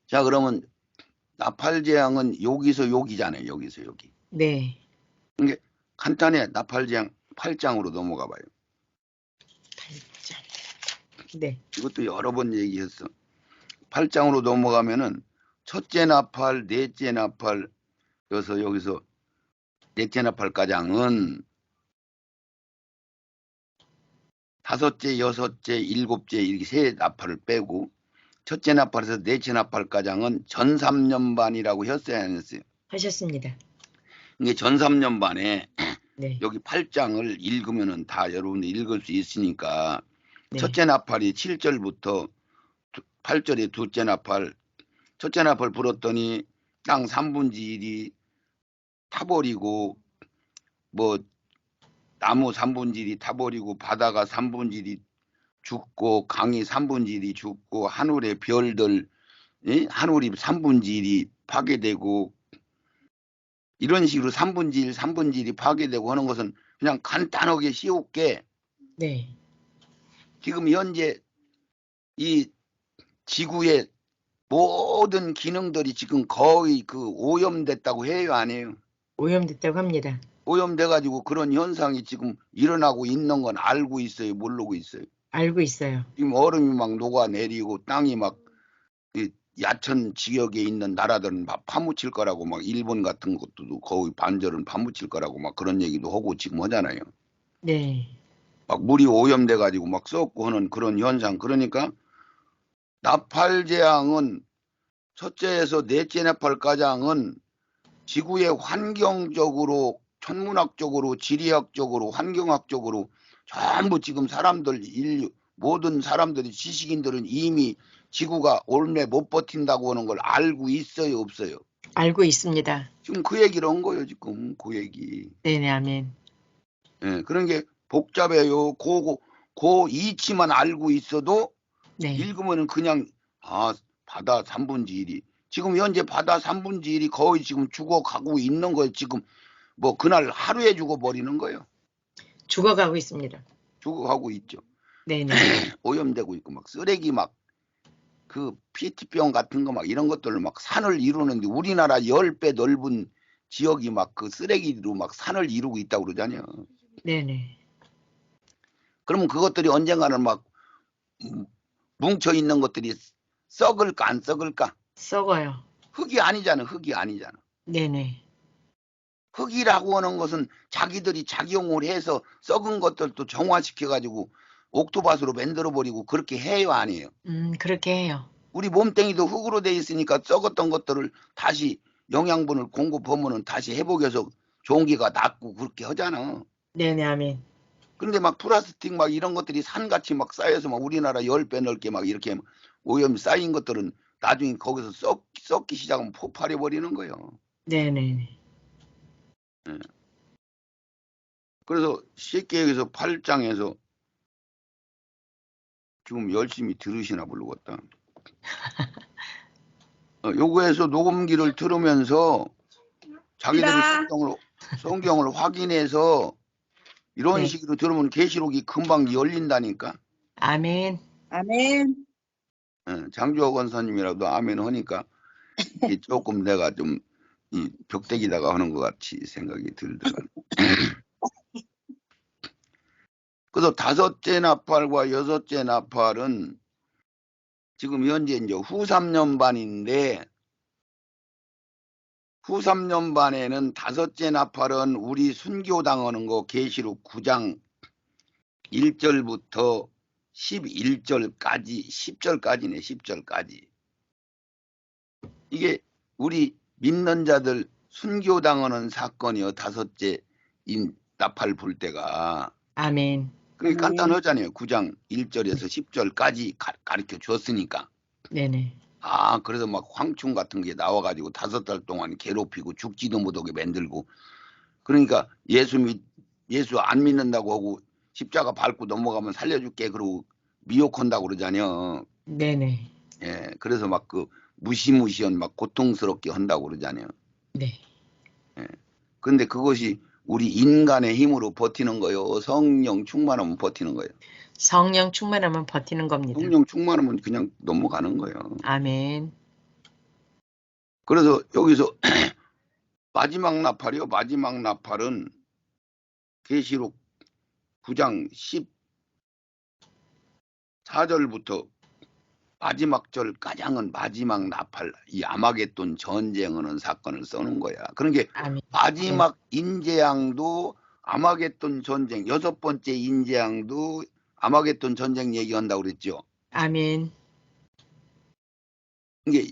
S1: 자, 그러면 나팔재앙은 여기서 여기잖아요. 여기서 여기.
S2: 네.
S1: 이게 간단해. 나팔재앙 8장으로 넘어가 봐요.
S2: 8장. 네.
S1: 이것도 여러 번 얘기했어. 8장으로 넘어가면은 첫째 나팔, 넷째 나팔, 여기서 넷째 나팔 가장은 다섯째, 여섯째, 일곱째 이렇게 세 나팔을 빼고 첫째 나팔에서 넷째 나팔 가장은 전 3년반이라고 했어야 안 했어요?
S2: 하셨습니다.
S1: 이게 전 3년반에
S2: 네.
S1: 여기 8장을 읽으면은 다 여러분들 읽을 수 있으니까
S2: 네.
S1: 첫째 나팔이 7절부터 8절에 둘째 나팔, 첫째 나팔 불었더니 땅 3분의 1이 타버리고 뭐 나무 3분의 1이 타버리고 바다가 3분의 1이 죽고 강이 3분의 1이 죽고 하늘의 별들, 하늘이 3분의 1이 파괴되고 이런 식으로 3분의 1, 3분의 1이 파괴되고 하는 것은 그냥 간단하게 쉬웠게
S2: 네.
S1: 지금 현재 이 지구의 모든 기능들이 지금 거의 그 오염됐다고 해요, 안 해요?
S2: 오염됐다고 합니다.
S1: 오염돼가지고 그런 현상이 지금 일어나고 있는 건 알고 있어요, 모르고 있어요?
S2: 알고 있어요.
S1: 지금 얼음이 막 녹아내리고 땅이 막 야천 지역에 있는 나라들은 막 파묻힐 거라고 막 일본 같은 것도 거의 반절은 파묻힐 거라고 막 그런 얘기도 하고 지금 하잖아요.
S2: 네.
S1: 막 물이 오염돼 가지고 막 썩고 하는 그런 현상. 그러니까 나팔 재앙은 첫째에서 넷째 나팔 가장은 지구의 환경적으로, 천문학적으로, 지리학적으로, 환경학적으로 전부 지금 사람들, 인류, 모든 사람들이, 지식인들은 이미 지구가 올해 못 버틴다고 하는 걸 알고 있어요, 없어요?
S2: 알고 있습니다.
S1: 지금 그 얘기를 한 거예요, 지금 그 얘기.
S2: 네네, 아멘.
S1: 예, 그런 게 복잡해요. 그 이치만 알고 있어도
S2: 네.
S1: 읽으면은 그냥 바다 3분의 1이 지금 현재 바다 3분의 1이 거의 지금 죽어가고 있는 거예요. 지금 뭐 그날 하루에 죽어버리는 거예요.
S2: 죽어가고 있습니다.
S1: 죽어가고 있죠.
S2: 네네.
S1: 오염되고 있고 막 쓰레기 막 그 피티병 같은 거 막 이런 것들을 막 산을 이루는데 우리나라 10배 넓은 지역이 막 그 쓰레기로 막 산을 이루고 있다고 그러잖아요.
S2: 네네.
S1: 그러면 그것들이 언젠가는 막 뭉쳐 있는 것들이 썩을까 안 썩을까?
S2: 썩어요.
S1: 흙이 아니잖아. 흙이 아니잖아.
S2: 네네.
S1: 흙이라고 하는 것은 자기들이 작용을 해서 썩은 것들도 정화시켜 가지고 옥토밭으로 만들어 버리고 그렇게 해요, 아니에요?
S2: 그렇게 해요.
S1: 우리 몸뚱이도 흙으로 돼 있으니까 썩었던 것들을 다시 영양분을 공급하면은 다시 회복해서 좋은 기가 낫고 그렇게 하잖아.
S2: 네네, 아멘.
S1: 근데 막 플라스틱 막 이런 것들이 산같이 막 쌓여서 막 우리나라 10배 넓게 막 이렇게 오염 쌓인 것들은 나중에 거기서 썩기 시작하면 폭발해 버리는 거예요.
S2: 네네.
S1: 예. 그래서 쉽게 얘기해서 8장에서 지금 열심히 들으시나 모르겠다. 요거에서 녹음기를 들으면서 자기들이 성경을 확인해서 이런
S2: 네.
S1: 식으로 들으면 계시록이 금방 열린다니까.
S2: 아멘.
S3: 아멘.
S1: 장주호 권사님이라도 아멘 하니까 이게 조금 내가 좀 이 벽대기다가 하는 것 같이 생각이 들더라. 그래서 다섯째 나팔과 여섯째 나팔은 지금 현재 이제 후 3년반인데 후 3년반에는 다섯째 나팔은 우리 순교당하는 거 계시록 9장 1절부터 11절까지 10절까지네. 10절까지 이게 우리 믿는 자들 순교당하는 사건이요. 다섯째 나팔 불 때가
S2: 아멘.
S1: 그게 간단하잖아요. 9장 1절에서 10절까지 가르쳐 줬으니까.
S2: 네네.
S1: 그래서 막 황충 같은 게 나와가지고 5달 동안 괴롭히고 죽지도 못하게 만들고 그러니까 예수 안 믿는다고 하고 십자가 밟고 넘어가면 살려줄게 그러고 미혹한다고 그러잖아요.
S2: 네네.
S1: 예, 그래서 막 그 무시무시한 막 고통스럽게 한다고 그러잖아요.
S2: 네.
S1: 예. 근데 그것이 우리 인간의 힘으로 버티는 거예요. 성령 충만하면 버티는 거예요.
S2: 성령 충만하면 버티는 겁니다.
S1: 성령 충만하면 그냥 넘어가는 거예요.
S2: 아멘.
S1: 그래서 여기서 마지막 나팔이요. 마지막 나팔은 계시록 9장 14절부터 마지막 절 가장은 마지막 나팔 이 아마겟돈 전쟁하는 사건을 써는 거야. 그러니까
S2: 아멘.
S1: 마지막 인재앙도 아마겟돈 전쟁 6번째 인재앙도 아마겟돈 전쟁 얘기한다고 그랬죠.
S2: 아멘.
S1: 이게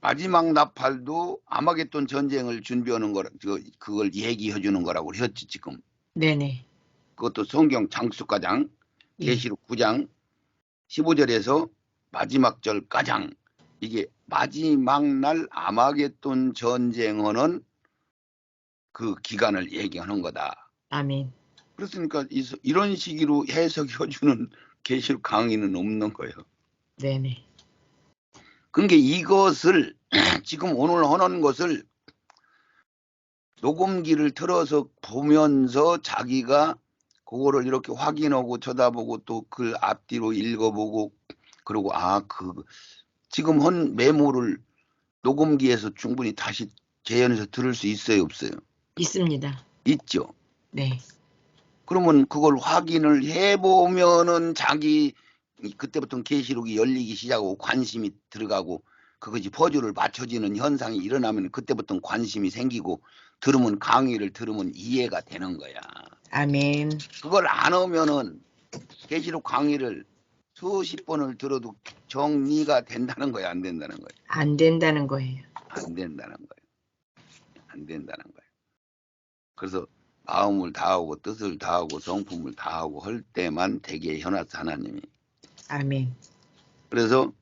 S1: 마지막 나팔도 아마겟돈 전쟁을 준비하는 거라 그걸 얘기해 주는 거라고 했지 지금.
S2: 네네.
S1: 그것도 성경 장수가장
S2: 예.
S1: 계시록 9장 15절에서 마지막 절 가장 이게 마지막 날 아마겟돈 전쟁하는 그 기간을 얘기하는 거다.
S2: 아멘.
S1: 그렇으니까 이런 식으로 해석해 주는 계시록 강의는 없는 거예요.
S2: 네네.
S1: 그러니까 이것을 지금 오늘 하는 것을 녹음기를 틀어서 보면서 자기가 그거를 이렇게 확인하고 쳐다보고 또 그 앞뒤로 읽어보고 그리고 지금 한 메모를 녹음기에서 충분히 다시 재현해서 들을 수 있어요, 없어요?
S2: 있습니다.
S1: 있죠.
S2: 네.
S1: 그러면 그걸 확인을 해보면은 그때부터 계시록이 열리기 시작하고 관심이 들어가고 그것이 퍼즐을 맞춰지는 현상이 일어나면 그때부터 관심이 생기고 들으면 강의를 들으면 이해가 되는 거야.
S2: 아멘.
S1: 그걸 안 하면은 계시록 강의를 수십 번을 들어도 정리가 된다는 거야, 안 된다는 거야?
S2: 안 된다는 거예요.
S1: 안 된다는 거야. 안 된다는 거야. 그래서 마음을 다하고 뜻을 다하고 성품을 다하고 할 때만 되게 현하사 하나님이.
S2: 아멘.
S1: 그래서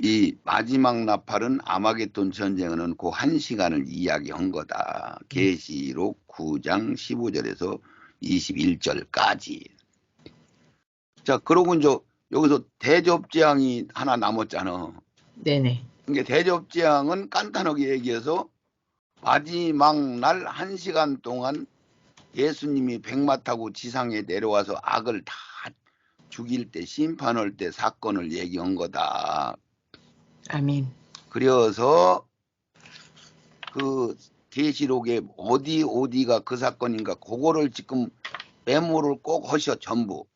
S1: 이 마지막 나팔은 아마겟돈 전쟁은 그 1시간을 이야기한 거다. 계시록 9장 15절에서 21절까지. 자, 그러고 이제 여기서 대접재앙이 하나 남았잖아.
S2: 네네.
S1: 이게 대접재앙은 간단하게 얘기해서 마지막 날 1시간 동안 예수님이 백마 타고 지상에 내려와서 악을 다 죽일 때 심판할 때 사건을 얘기한 거다.
S2: 아멘.
S1: 그래서 그 계시록에 어디가 그 사건인가 그거를 지금 메모를 꼭 하셔. 전부.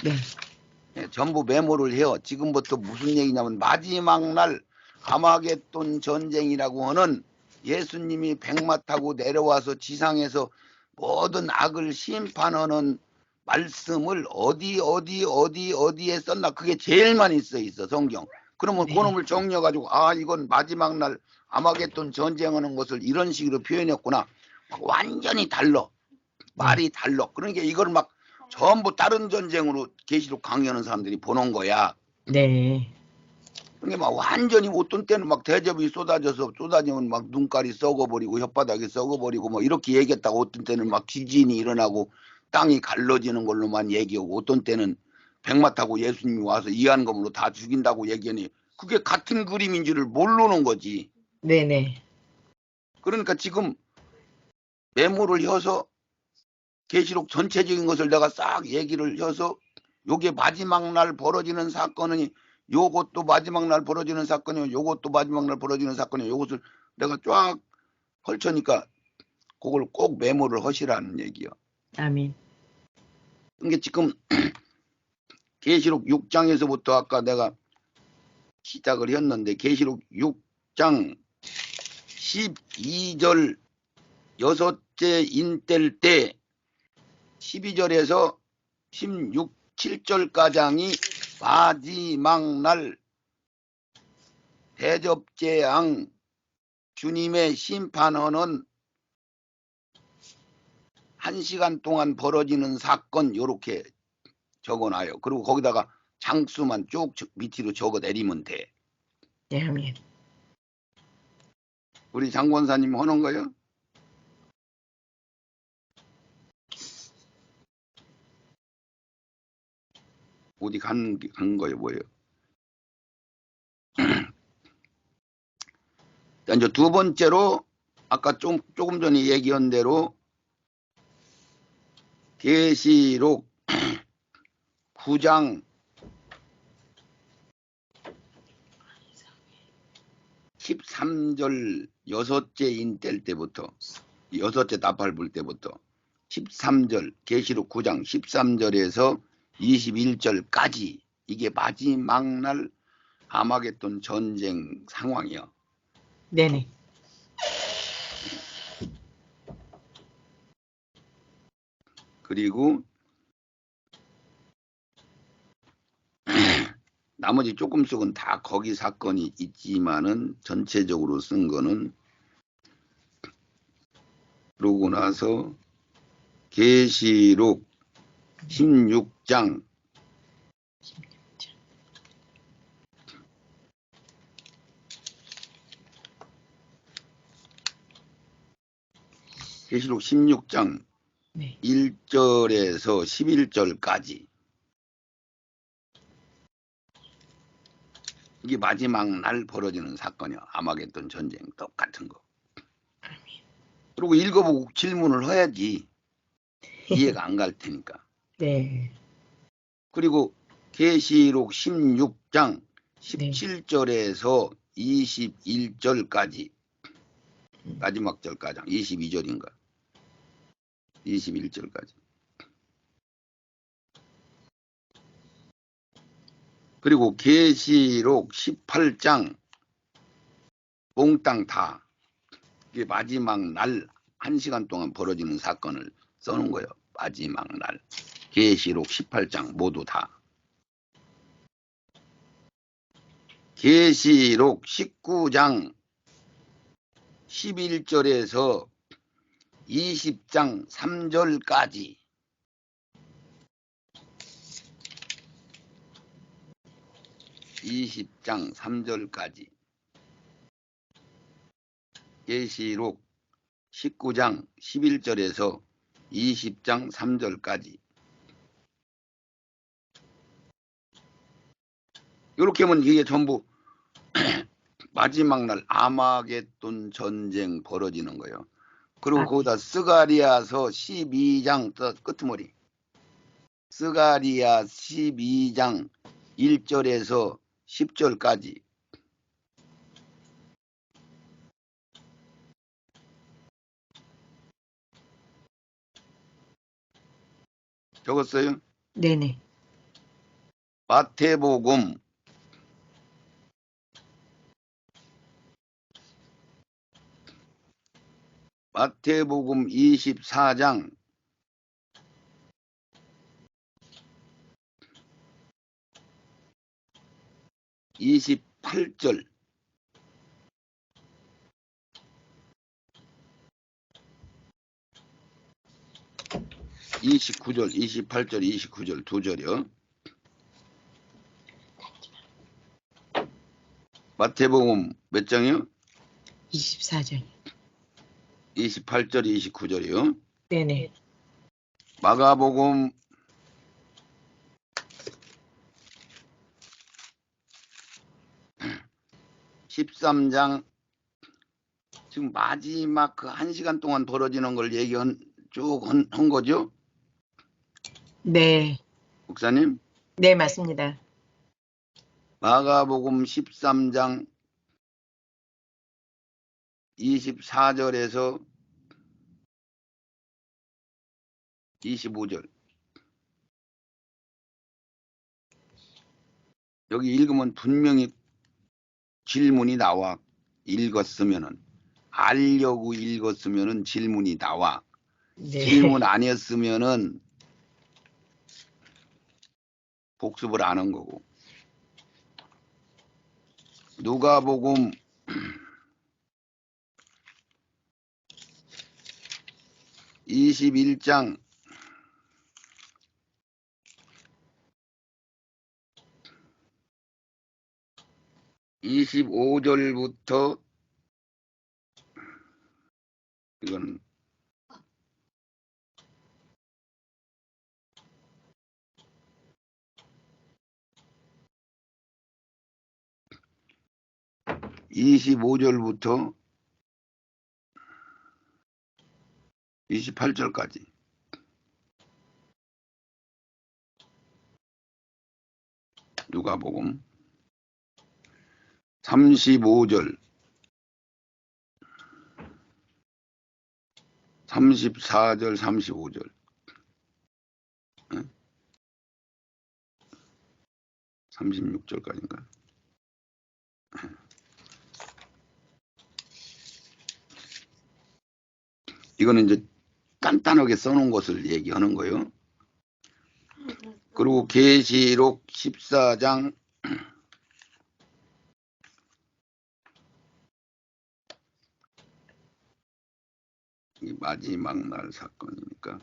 S2: 네.
S1: 전부 메모를 해요. 지금부터 무슨 얘기냐면 마지막 날 아마겟돈 전쟁이라고 하는 예수님이 백마 타고 내려와서 지상에서 모든 악을 심판하는 말씀을 어디에 썼나. 그게 제일 많이 써 있어, 성경. 그러면
S2: 네.
S1: 그놈을 정리해가지고 아 이건 마지막 날 아마겟돈 전쟁하는 것을 이런 식으로 표현했구나. 완전히 달라. 말이 달라. 그러니까 이걸 막 전부 다른 전쟁으로 계시록 강의하는 사람들이 보는 거야.
S2: 네.
S1: 그러니까 막 완전히 어떤 때는 막 대접이 쏟아지면 막 눈깔이 썩어버리고 혓바닥이 썩어버리고 뭐 이렇게 얘기했다고 어떤 때는 막 지진이 일어나고 땅이 갈라지는 걸로만 얘기하고 어떤 때는 백마 타고 예수님이 와서 이한검으로 다 죽인다고 얘기하니 그게 같은 그림인 줄을 모르는 거지.
S2: 네네.
S1: 그러니까 지금 메모를 해서 계시록 전체적인 것을 내가 싹 얘기를 해서 요게 마지막 날 벌어지는 사건이니 요것도 마지막 날 벌어지는 사건이요 요것도 마지막 날 벌어지는 사건이요 요것을 내가 쫙 펼쳐니까 그걸 꼭 메모를 하시라는 얘기요.
S2: 아멘.
S1: 이게 지금 계시록 6장에서부터 아까 내가 시작을 했는데 계시록 6장 12절 여섯째 인뗄 때 12절에서 7절가장이 마지막 날 대접재앙 주님의 심판하는 1시간 동안 벌어지는 사건 요렇게 적어놔요. 그리고 거기다가 장수만 쭉 밑으로 적어 내리면 돼.
S2: 네, 아멘.
S1: 우리 장권사님 하는 거요? 어디 간 거예요, 뭐예요? 이제 두 번째로 아까 조금 전에 얘기한 대로 계시록 9장 13절 여섯째 인뗄 때부터 여섯째 나팔 불 때부터 13절 계시록 9장 13절에서 21절까지 이게 마지막 날 아마겟돈 전쟁 상황이요.
S2: 네네.
S1: 그리고 나머지 조금씩은 다 거기 사건이 있지만은 전체적으로 쓴 거는 그러고 나서 계시록 16장 계시록 16장
S2: 네.
S1: 1절에서 11절까지 이게 마지막 날 벌어지는 사건이야. 아마겟돈 전쟁 똑같은 거. 그리고 읽어보고 질문을 해야지 이해가 안 갈 테니까.
S2: 네.
S1: 그리고 계시록 16장
S2: 네.
S1: 17절에서 21절까지 마지막 절까지 22절인가 21절까지. 그리고 계시록 18장 몽땅 다 이게 마지막 날 1시간 동안 벌어지는 사건을 써놓은 거예요. 마지막 날. 계시록 18장 모두 다. 계시록 19장 11절에서 20장 3절까지. 계시록 19장 11절에서 20장 3절까지. 이렇게 하면 이게 전부 마지막 날 아마겟돈 전쟁 벌어지는 거예요. 그리고 거기다 스가리아서 12장 끄트머리. 스가리아 12장 1절에서 10절까지. 적었어요?
S2: 네네.
S1: 마태복음 24장 28절 29절 28절 29절 두 절이요. 마태복음 몇 장이요?
S2: 24절.
S1: 28절 29절이요.
S2: 네네.
S1: 마가복음 13장 지금 마지막 그 1시간 동안 벌어지는 걸 쭉 한 거죠?
S2: 네.
S1: 목사님?
S2: 네, 맞습니다.
S1: 마가복음 13장 24절에서 25절. 여기 읽으면 분명히 질문이 나와. 읽었으면은. 알려고 읽었으면은 질문이 나와.
S2: 네.
S1: 질문 아니었으면은 복습을 안 한 거고. 누가복음 21장 25절부터 이건 25절부터 28절까지. 누가복음 35절 34절 35절 36절까지인가. 이거는 이제 간단하게 써놓은 것을 얘기하는 거예요. 그리고 계시록 14장 이 마지막 날 사건이니까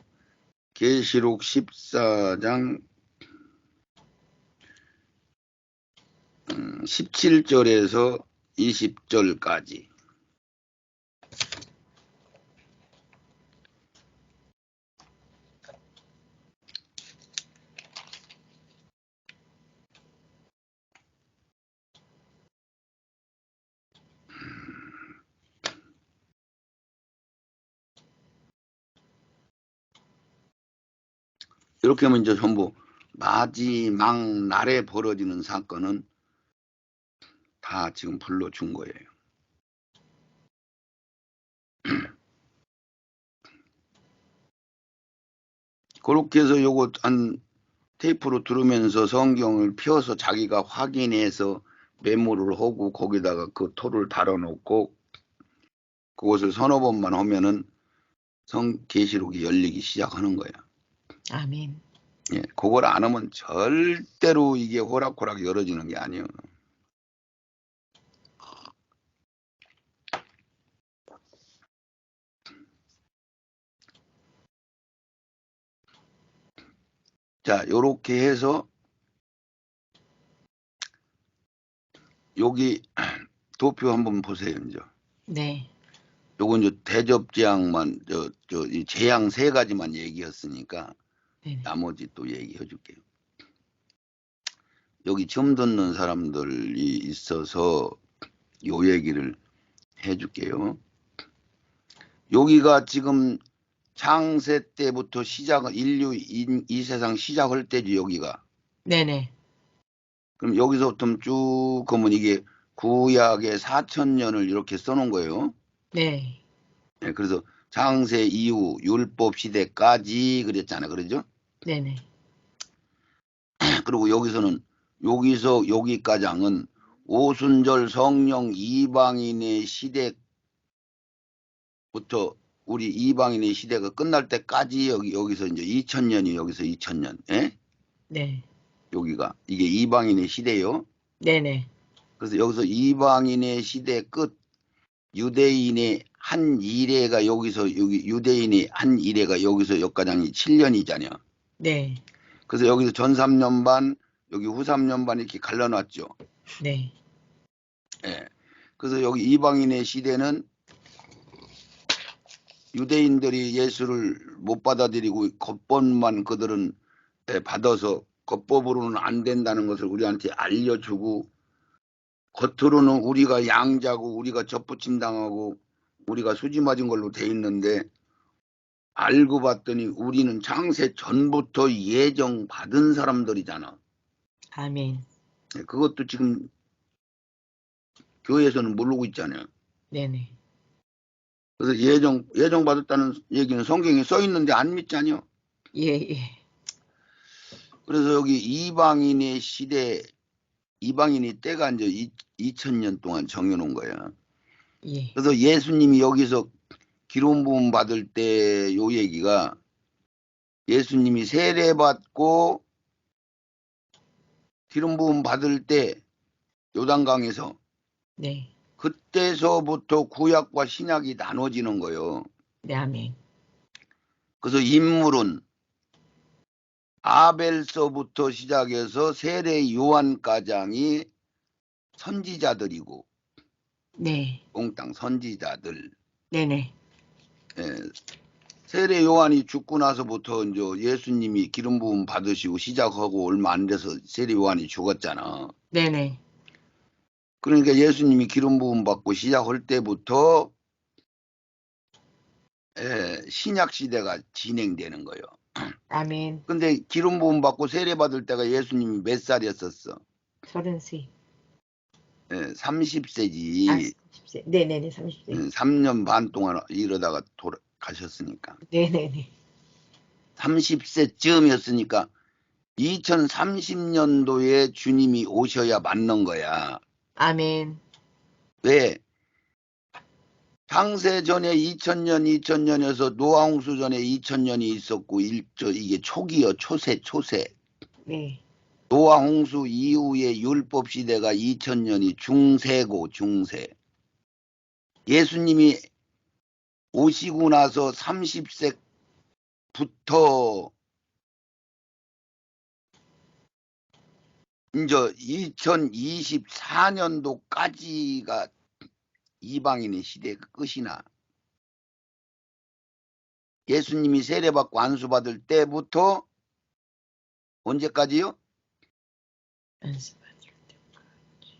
S1: 계시록 14장 17절에서 20절까지. 이렇게 하면 이제 전부 마지막 날에 벌어지는 사건은 다 지금 불러준 거예요. 그렇게 해서 요거 한 테이프로 들으면서 성경을 펴서 자기가 확인해서 메모를 하고 거기다가 그 토를 달아놓고 그것을 서너 번만 하면은 계시록이 열리기 시작하는 거야.
S2: 아멘.
S1: 예, 그걸 안 하면 절대로 이게 호락호락 열어지는 게 아니에요. 자, 요렇게 해서 여기 도표 한번 보세요, 이제.
S2: 네.
S1: 요건 이제 대접재앙만 이 재앙 3가지만 얘기했으니까
S2: 네네.
S1: 나머지 또 얘기해 줄게요. 여기 처음 듣는 사람들이 있어서 요 얘기를 해 줄게요. 여기가 지금 창세 때부터 인류 이 세상 시작할 때지, 여기가.
S2: 네네.
S1: 그럼 여기서부터 쭉 보면 이게 구약의 4,000년을 이렇게 써놓은 거예요.
S2: 네.
S1: 네, 그래서 창세 이후 율법 시대까지 그랬잖아요. 그러죠?
S2: 네네.
S1: 그리고 여기서 여기까지는 오순절 성령 이방인의 시대부터 우리 이방인의 시대가 끝날 때까지 여기서 이제 2000년이 여기서 2000년. 예?
S2: 네.
S1: 여기가 이게 이방인의 시대요.
S2: 네네.
S1: 그래서 여기서 이방인의 시대 끝 유대인의 한 이래가 여기서 유대인의 한 이래가 여기서 여기까지 7년이잖아요.
S2: 네.
S1: 그래서 여기서 전 3년 반 여기 후 3년 반 이렇게 갈라놨죠.
S2: 네.
S1: 예. 그래서 여기 이방인의 시대는 유대인들이 예수를 못 받아들이고 겉법만 그들은 받아서 겉법으로는 안 된다는 것을 우리한테 알려주고 겉으로는 우리가 양자고 우리가 접붙임 당하고 우리가 수지 맞은 걸로 돼 있는데 알고 봤더니 우리는 창세 전부터 예정 받은 사람들이잖아.
S2: 아멘.
S1: 그것도 지금 교회에서는 모르고 있잖아요.
S2: 네네.
S1: 그래서 예정 받았다는 얘기는 성경에 써 있는데 안 믿잖아요.
S2: 예, 예.
S1: 그래서 여기 이방인의 시대, 이방인의 때가 이제 2000년 동안 정해놓은 거야.
S2: 예.
S1: 그래서 예수님이 여기서 기름 부음 받을 때 요 얘기가 예수님이 세례 받고 기름 부음 받을 때 요단강에서
S2: 네.
S1: 그때서부터 구약과 신약이 나눠지는 거예요.
S2: 네, 아멘.
S1: 그래서 인물은 아벨서부터 시작해서 세례 요한가장이 선지자들이고
S2: 네.
S1: 몽땅 선지자들.
S2: 네네.
S1: 예, 세례 요한이 죽고 나서부터 이제 예수님이 기름 부음 받으시고 시작하고 얼마 안 돼서 세례 요한이 죽었잖아.
S2: 네네.
S1: 그러니까 예수님이 기름 부음 받고 시작할 때부터 신약 시대가 진행되는 거예요.
S2: 아멘.
S1: 근데 기름 부음 받고 세례 받을 때가 예수님이 몇 살이었었어?
S2: 30세.
S1: 30세지.
S2: 아, 30세. 네네네, 30세.
S1: 3년 반 동안 이러다가 돌아가셨으니까.
S2: 네네네.
S1: 30세쯤이었으니까 2030년도에 주님이 오셔야 맞는 거야.
S2: 아멘.
S1: 왜? 창세 전에 2000년에서 노아홍수 전에 2000년이 있었고 이게 초기요. 초세.
S2: 네.
S1: 노아홍수 이후에 율법 시대가 2000년이 중세고 중세. 예수님이 오시고 나서 30세부터 이제 2024년도까지가 이방인의 시대가 끝이나 예수님이 세례받고 안수받을 때부터 언제까지요?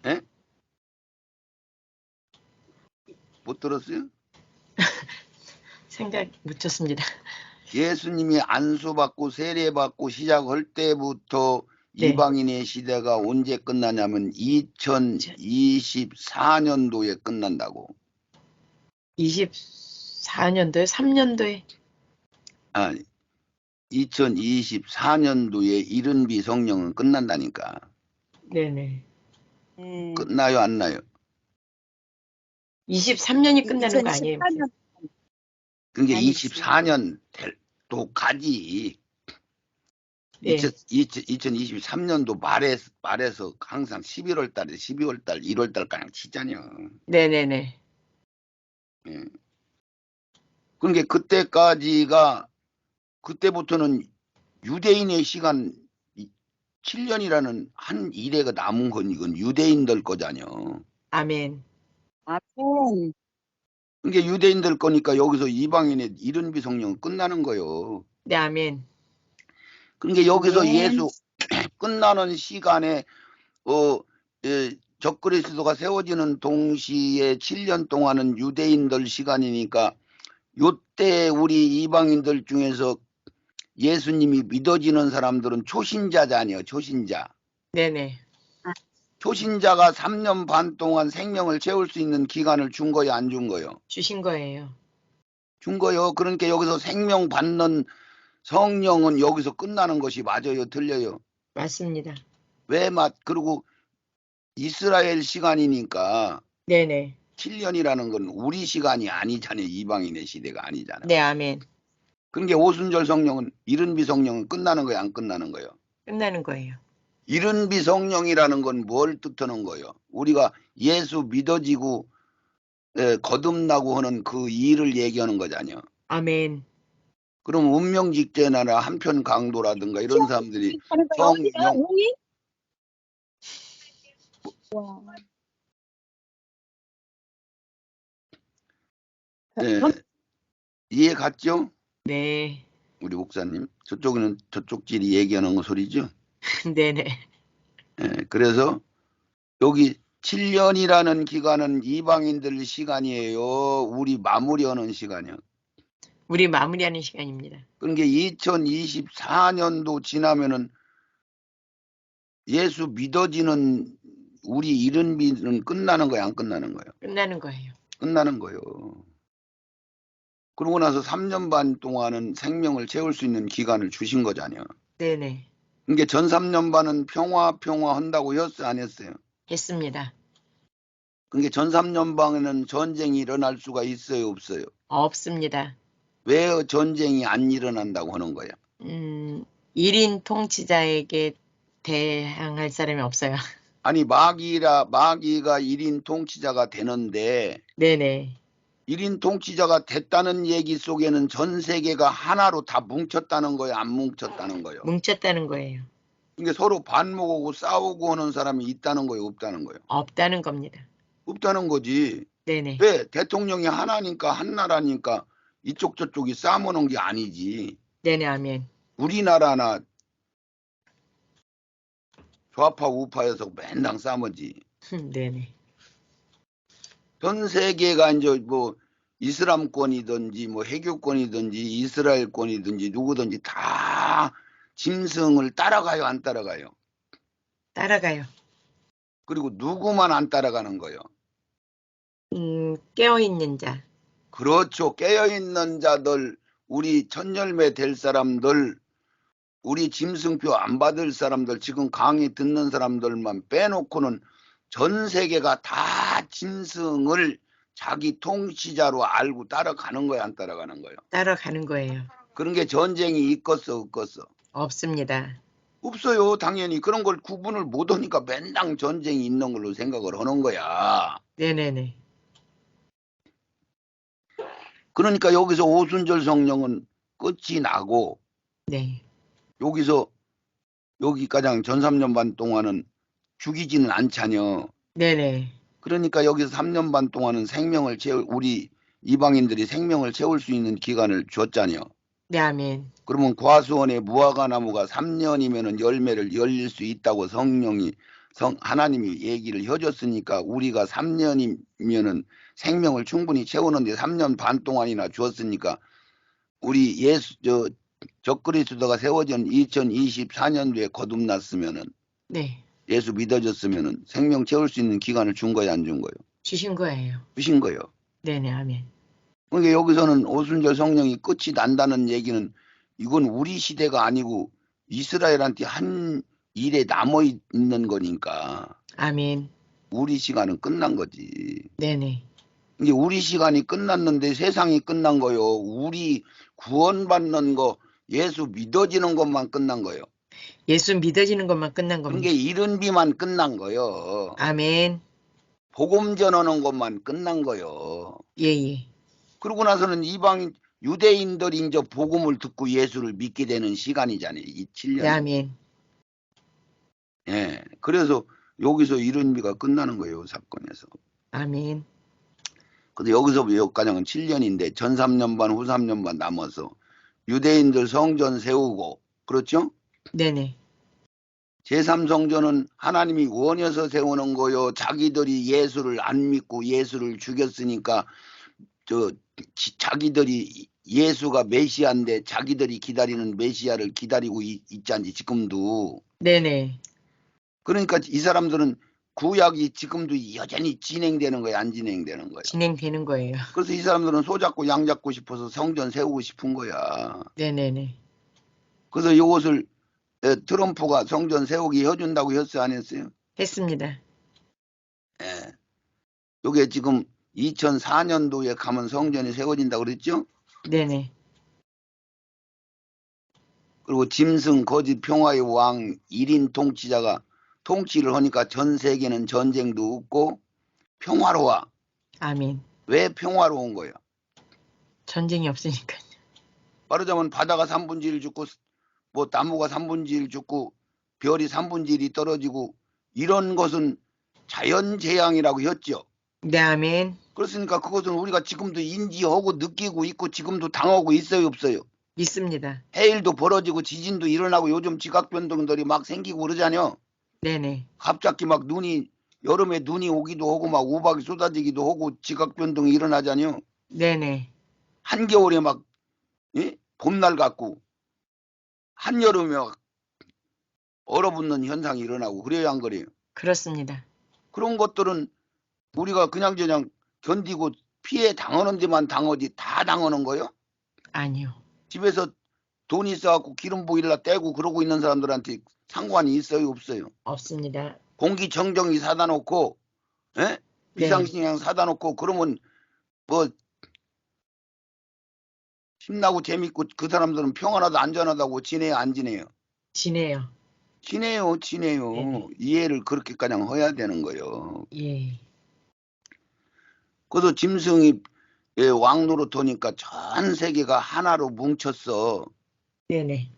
S1: 예? 못 들었어요?
S2: 생각 못 쳤습니다.
S1: 예수님이 안수받고 세례받고 시작할 때부터
S2: 네.
S1: 이방인의 시대가 언제 끝나냐면 2024년도에 끝난다고.
S2: 24년도에? 3년도에?
S1: 아, 2024년도에 이른비 성령은 끝난다니까.
S2: 네네.
S1: 끝나요, 안 나요?
S2: 23년이 끝나는 거 아니에요?
S3: 2024년
S1: 그러니까
S3: 아니지.
S1: 24년 또 가지.
S2: 네.
S1: 2023년도 말에서 항상 11월 달에 12월 달, 1월 달 그냥 치잖아요.
S2: 네네네.
S1: 예. 그러니까 그때부터는 유대인의 시간 7년이라는 한 이래가 남은 건 이건 유대인들 거잖아요.
S2: 아멘.
S3: 아멘.
S1: 그러니까 유대인들 거니까 여기서 이방인의 이른비 성령은 끝나는 거예요.
S2: 네, 아멘.
S1: 그러니까 여기서
S3: 아멘.
S1: 예수 끝나는 시간에 적그리스도가 세워지는 동시에 7년 동안은 유대인들 시간이니까 요때 우리 이방인들 중에서 예수님이 믿어지는 사람들은 초신자잖아요. 초신자.
S2: 네네.
S1: 초신자가 3년 반 동안 생명을 채울 수 있는 기간을 준 거예요, 안 준 거예요?
S2: 주신 거예요.
S1: 준 거예요. 그러니까 여기서 생명 받는 성령은 여기서 끝나는 것이 맞아요, 틀려요?
S2: 맞습니다.
S1: 그리고 이스라엘 시간이니까
S2: 네네.
S1: 7년이라는 건 우리 시간이 아니잖아요. 이방인의 시대가 아니잖아요.
S2: 네, 아멘.
S1: 그러니까 오순절 성령은 이른비 성령은 끝나는 거예요, 안 끝나는 거예요?
S2: 끝나는 거예요.
S1: 이른비 성령이라는 건 뭘 뜻하는 거예요? 우리가 예수 믿어지고 거듭나고 하는 그 일을 얘기하는 거잖아요.
S2: 아멘.
S1: 그럼 운명직제나 한편 강도라든가 이런 사람들이
S3: 하는 거야. 어디야?
S1: 성령
S3: 웅이? 와.
S1: 이해 갔죠?
S2: 네.
S1: 우리 목사님 저쪽은 저쪽끼리 얘기하는 거 소리죠?
S2: 네네.
S1: 그래서 여기 7년이라는 기간은 이방인들 시간이에요. 우리 마무리하는 시간이요.
S2: 우리 마무리하는 시간입니다.
S1: 그러니까 2024년도 지나면은 예수 믿어지는 우리 이른비는 끝나는 거야, 안 끝나는 거예요?
S2: 끝나는 거예요.
S1: 끝나는 거예요. 그러고 나서 3년 반 동안은 생명을 채울 수 있는 기간을 주신 거잖아요.
S2: 네네.
S1: 그러니까 전 3년 반은 평화 한다고 했어요, 안 했어요?
S2: 했습니다.
S1: 그러니까 전 3년 반에는 전쟁이 일어날 수가 있어요, 없어요?
S2: 없습니다.
S1: 왜 전쟁이 안 일어난다고 하는 거야?
S2: 1인 통치자에게 대항할 사람이 없어요.
S1: 아니 마귀가 1인 통치자가 되는데
S2: 네네.
S1: 1인 통치자가 됐다는 얘기 속에는 전 세계가 하나로 다 뭉쳤다는 거예요, 안 뭉쳤다는 거예요?
S2: 뭉쳤다는 거예요.
S1: 그러니까 서로 반목하고 싸우고 하는 사람이 있다는 거예요, 없다는 거예요?
S2: 없다는 겁니다.
S1: 없다는 거지.
S2: 네네.
S1: 왜? 대통령이 하나니까 한 나라니까 이쪽 저쪽이 싸우는 게 아니지.
S2: 네네, 아멘.
S1: 우리나라나 좌파 우파에서 맨날 싸우지.
S2: 네네.
S1: 전 세계가 이제 뭐 이슬람권이든지 뭐 해교권이든지 이스라엘권이든지 누구든지 다 짐승을 따라가요, 안 따라가요?
S2: 따라가요.
S1: 그리고 누구만 안 따라가는 거예요?
S2: 깨어있는 자.
S1: 그렇죠. 깨어있는 자들, 우리 첫열매 될 사람들, 우리 짐승표 안 받을 사람들, 지금 강의 듣는 사람들만 빼놓고는 전 세계가 다 짐승을 자기 통치자로 알고 따라가는 거야, 안 따라가는 거예요?
S2: 따라가는 거예요.
S1: 그런 게 전쟁이 있겠어, 없겠어?
S2: 없습니다.
S1: 없어요, 당연히. 그런 걸 구분을 못 하니까 맨날 전쟁이 있는 걸로 생각을 하는 거야.
S2: 네네네.
S1: 그러니까 여기서 오순절 성령은 끝이 나고,
S2: 네.
S1: 여기 가장 전 3년 반 동안은 죽이지는 않잖여.
S2: 네네.
S1: 그러니까 여기서 3년 반 동안은 우리 이방인들이 생명을 채울 수 있는 기간을 줬잖여.
S2: 네, 아멘.
S1: 그러면 과수원의 무화과 나무가 3년이면은 열매를 열릴 수 있다고 하나님이 얘기를 해줬으니까 우리가 3년이면은 생명을 충분히 채우는데 3년 반 동안이나 주었으니까 우리 적그리스도가 세워진 2024년도에 거듭났으면은
S2: 네.
S1: 예수 믿어졌으면은 생명 채울 수 있는 기간을 준 거야, 안 준 거예요?
S2: 주신 거예요.
S1: 주신 거예요.
S2: 네네, 아멘.
S1: 그러니까 여기서는 오순절 성령이 끝이 난다는 얘기는 이건 우리 시대가 아니고 이스라엘한테 한 일에 남아 있는 거니까.
S2: 아멘.
S1: 우리 시간은 끝난 거지.
S2: 네네.
S1: 이제 우리 시간이 끝났는데 세상이 끝난 거요. 우리 구원받는 거, 예수 믿어지는 것만 끝난 거요.
S2: 예수 믿어지는 것만 끝난
S1: 그런
S2: 겁니다.
S1: 게 이른비만 끝난 거요.
S2: 아멘.
S1: 복음 전하는 것만 끝난 거요.
S2: 예예.
S1: 그러고 나서는 이방 유대인들이 이제 복음을 듣고 예수를 믿게 되는 시간이잖아요. 이 7년.
S2: 네, 아멘.
S1: 예. 그래서 여기서 이른비가 끝나는 거예요. 사건에서.
S2: 아멘.
S1: 근데 여기서부터 여기까지는 7년인데 전 3년 반, 후 3년 반 남아서 유대인들 성전 세우고, 그렇죠?
S2: 네네.
S1: 제3성전은 하나님이 원해서 세우는 거요. 자기들이 예수를 안 믿고 예수를 죽였으니까 자기들이 예수가 메시아인데 자기들이 기다리는 메시아를 기다리고 있잖지 지금도.
S2: 네네.
S1: 그러니까 이 사람들은 구약이 지금도 여전히 진행되는 거예요, 안 진행되는 거예요.
S2: 진행되는 거예요.
S1: 그래서 이 사람들은 소 잡고 양 잡고 싶어서 성전 세우고 싶은 거야.
S2: 네네네.
S1: 그래서 이것을 트럼프가 성전 세우기 해준다고 했어요, 안 했어요?
S2: 했습니다.
S1: 예. 이게 지금 2004년도에 가면 성전이 세워진다고 그랬죠?
S2: 네네.
S1: 그리고 짐승 거짓 평화의 왕 1인 통치자가 통치를 하니까 전 세계는 전쟁도 없고 평화로워.
S2: 아멘.
S1: 왜 평화로운 거예요?
S2: 전쟁이 없으니까요.
S1: 말하자면 바다가 3분의 1 죽고 뭐 나무가 3분의 1 죽고 별이 3분의 1이 떨어지고 이런 것은 자연재앙이라고 했죠.
S2: 네, 아멘.
S1: 그렇으니까 그것은 우리가 지금도 인지하고 느끼고 있고 지금도 당하고 있어요, 없어요?
S2: 있습니다.
S1: 해일도 벌어지고 지진도 일어나고 요즘 지각변동들이 막 생기고 그러잖아요.
S2: 네네.
S1: 갑자기 막 여름에 눈이 오기도 하고 막 우박이 쏟아지기도 하고 지각변동이 일어나잖아요.
S2: 네네.
S1: 한겨울에 막 봄날 같고 한여름에 막 얼어붙는 현상이 일어나고 그래야 안 그래요?
S2: 그렇습니다.
S1: 그런 것들은 우리가 그냥 견디고 피해 당하는 데만 당하지 다 당하는 거요?
S2: 아니요.
S1: 집에서 돈 있어갖고 기름 보일러 떼고 그러고 있는 사람들한테 상관이 있어요, 없어요?
S2: 없습니다.
S1: 공기청정기 사다 놓고 비상식량 사다 놓고 그러면 뭐 신나고 재밌고 그 사람들은 평안하다 안전하다고 지내요, 안 지내요?
S2: 지내요.
S1: 지내요.
S2: 네네.
S1: 이해를 그렇게 그냥 해야 되는 거예요.
S2: 예.
S1: 그래서 짐승이 왕 노릇하니까 전 세계가 하나로 뭉쳤어.
S2: 네네.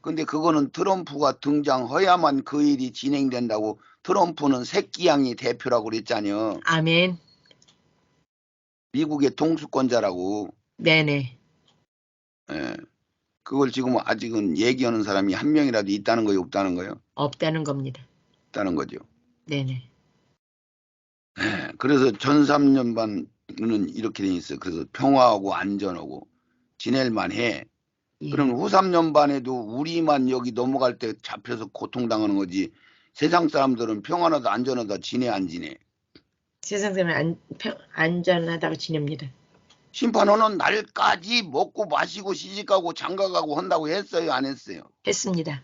S1: 근데 그거는 트럼프가 등장해야만 그 일이 진행된다고. 트럼프는 새끼양이 대표라고 그랬잖아요.
S2: 아멘.
S1: 미국의 통수권자라고.
S2: 네네.
S1: 예. 그걸 지금 아직은 얘기하는 사람이 한 명이라도 있다는 거예요, 없다는 거예요?
S2: 없다는 겁니다.
S1: 있다는 거죠.
S2: 네네.
S1: 예. 그래서 전 3년 반은 이렇게 돼 있어요. 그래서 평화하고 안전하고 지낼만 해.
S2: 예.
S1: 그럼 후 3년 반에도 우리만 여기 넘어갈 때 잡혀서 고통당하는 거지. 세상 사람들은 평안하다 안전하다 지내 안 지내?
S2: 세상 사람은 안전하다고 지냅니다.
S1: 심판하는 날까지 먹고 마시고 시집가고 장가가고 한다고 했어요, 안 했어요?
S2: 했습니다.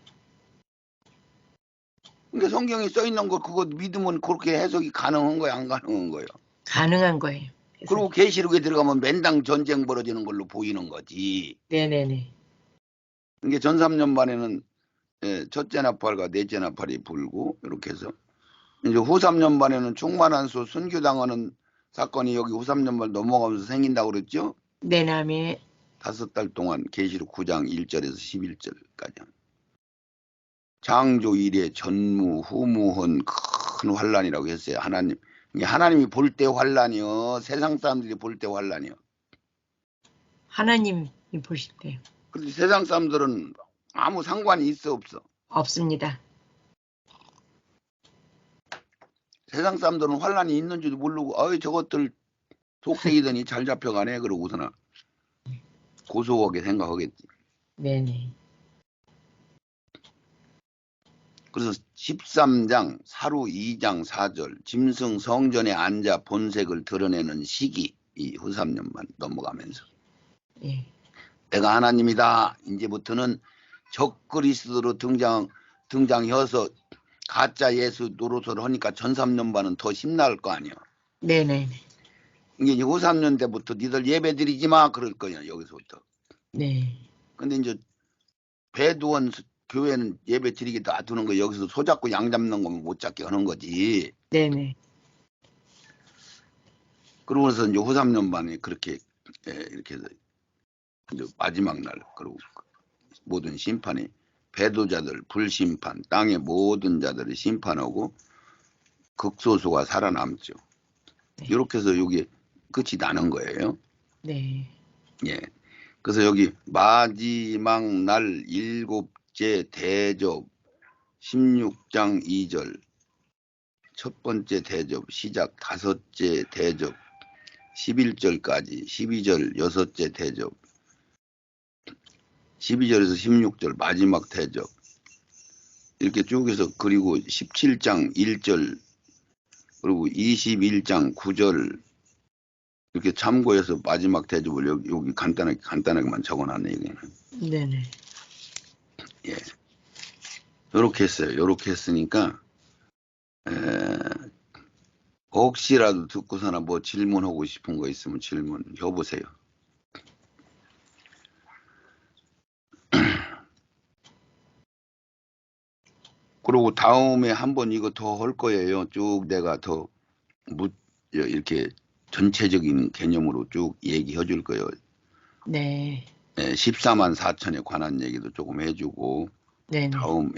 S1: 근데 성경에 써 있는 거 그거 믿으면 그렇게 해석이 가능한 거야, 안 가능한 거예요?
S2: 가능한 거예요.
S1: 그리고 계시록에 들어가면 맨당 전쟁 벌어지는 걸로 보이는 거지.
S2: 네네네.
S1: 이게 전 3년 반에는 첫째 나팔과 넷째 나팔이 불고 이렇게 해서 이제 후 3년 반에는 충만한 수 순교당하는 사건이 여기 후 3년 반 넘어가면서 생긴다고 그랬죠?
S2: 네네. 아멘. 5달
S1: 동안 계시록 9장 1절에서 11절까지 창조 이래 전무후무한 큰 환란이라고 했어요. 하나님이 볼 때 환란이요, 세상 사람들이 볼 때 환란이요.
S2: 하나님이 보실 때요.
S1: 그런데 세상 사람들은 아무 상관이 있어 없어?
S2: 없습니다.
S1: 세상 사람들은 환란이 있는 줄도 모르고 저것들 속색이더니 잘 잡혀가네 그러고서나 고소하게 생각하겠지.
S2: 네네.
S1: 그래서 13장 사루 2장 4절 짐승 성전에 앉아 본색을 드러내는 시기, 이 후 3년만 넘어가면서
S2: 예.
S1: 내가 하나님이다. 이제부터는 적그리스도로 등장해서 가짜 예수 노릇을 하니까 전삼년반은 더 심날 거 아니야.
S2: 네네.
S1: 이게 5, 3년 때부터 니들 예배 드리지 마 그럴 거야 여기서부터.
S2: 네.
S1: 근데 이제 배두원 교회는 예배 드리게 놔두는 거 여기서 소잡고 양 잡는 거면 못 잡게 하는 거지.
S2: 네네.
S1: 그러고서 이제 후 3년반에 그렇게 이렇게 해서 이제 마지막 날 그리고 모든 심판이 배도자들 불심판 땅의 모든 자들을 심판하고 극소수가 살아남죠.
S2: 네.
S1: 이렇게 해서 여기 끝이 나는 거예요.
S2: 네.
S1: 예. 그래서 여기 마지막 날 일곱째 대접 16장 2절 첫 번째 대접 시작 다섯째 대접 11절까지 12절 여섯째 대접 12절에서 16절 마지막 대접 이렇게 쭉 해서 그리고 17장 1절 그리고 21장 9절 이렇게 참고해서 마지막 대접을 여기 간단하게만 적어놨네 여기는.
S2: 네네.
S1: 예. 요렇게 했어요. 요렇게 했으니까 혹시라도 듣고서나 뭐 질문하고 싶은 거 있으면 질문 해보세요. 그리고 다음에 한번 이거 더 할 거예요. 쭉 내가 더 이렇게 전체적인 개념으로 쭉 얘기해 줄 거예요.
S2: 네.
S1: 14만 4천에 관한 얘기도 조금 해주고
S2: 네네.
S1: 다음에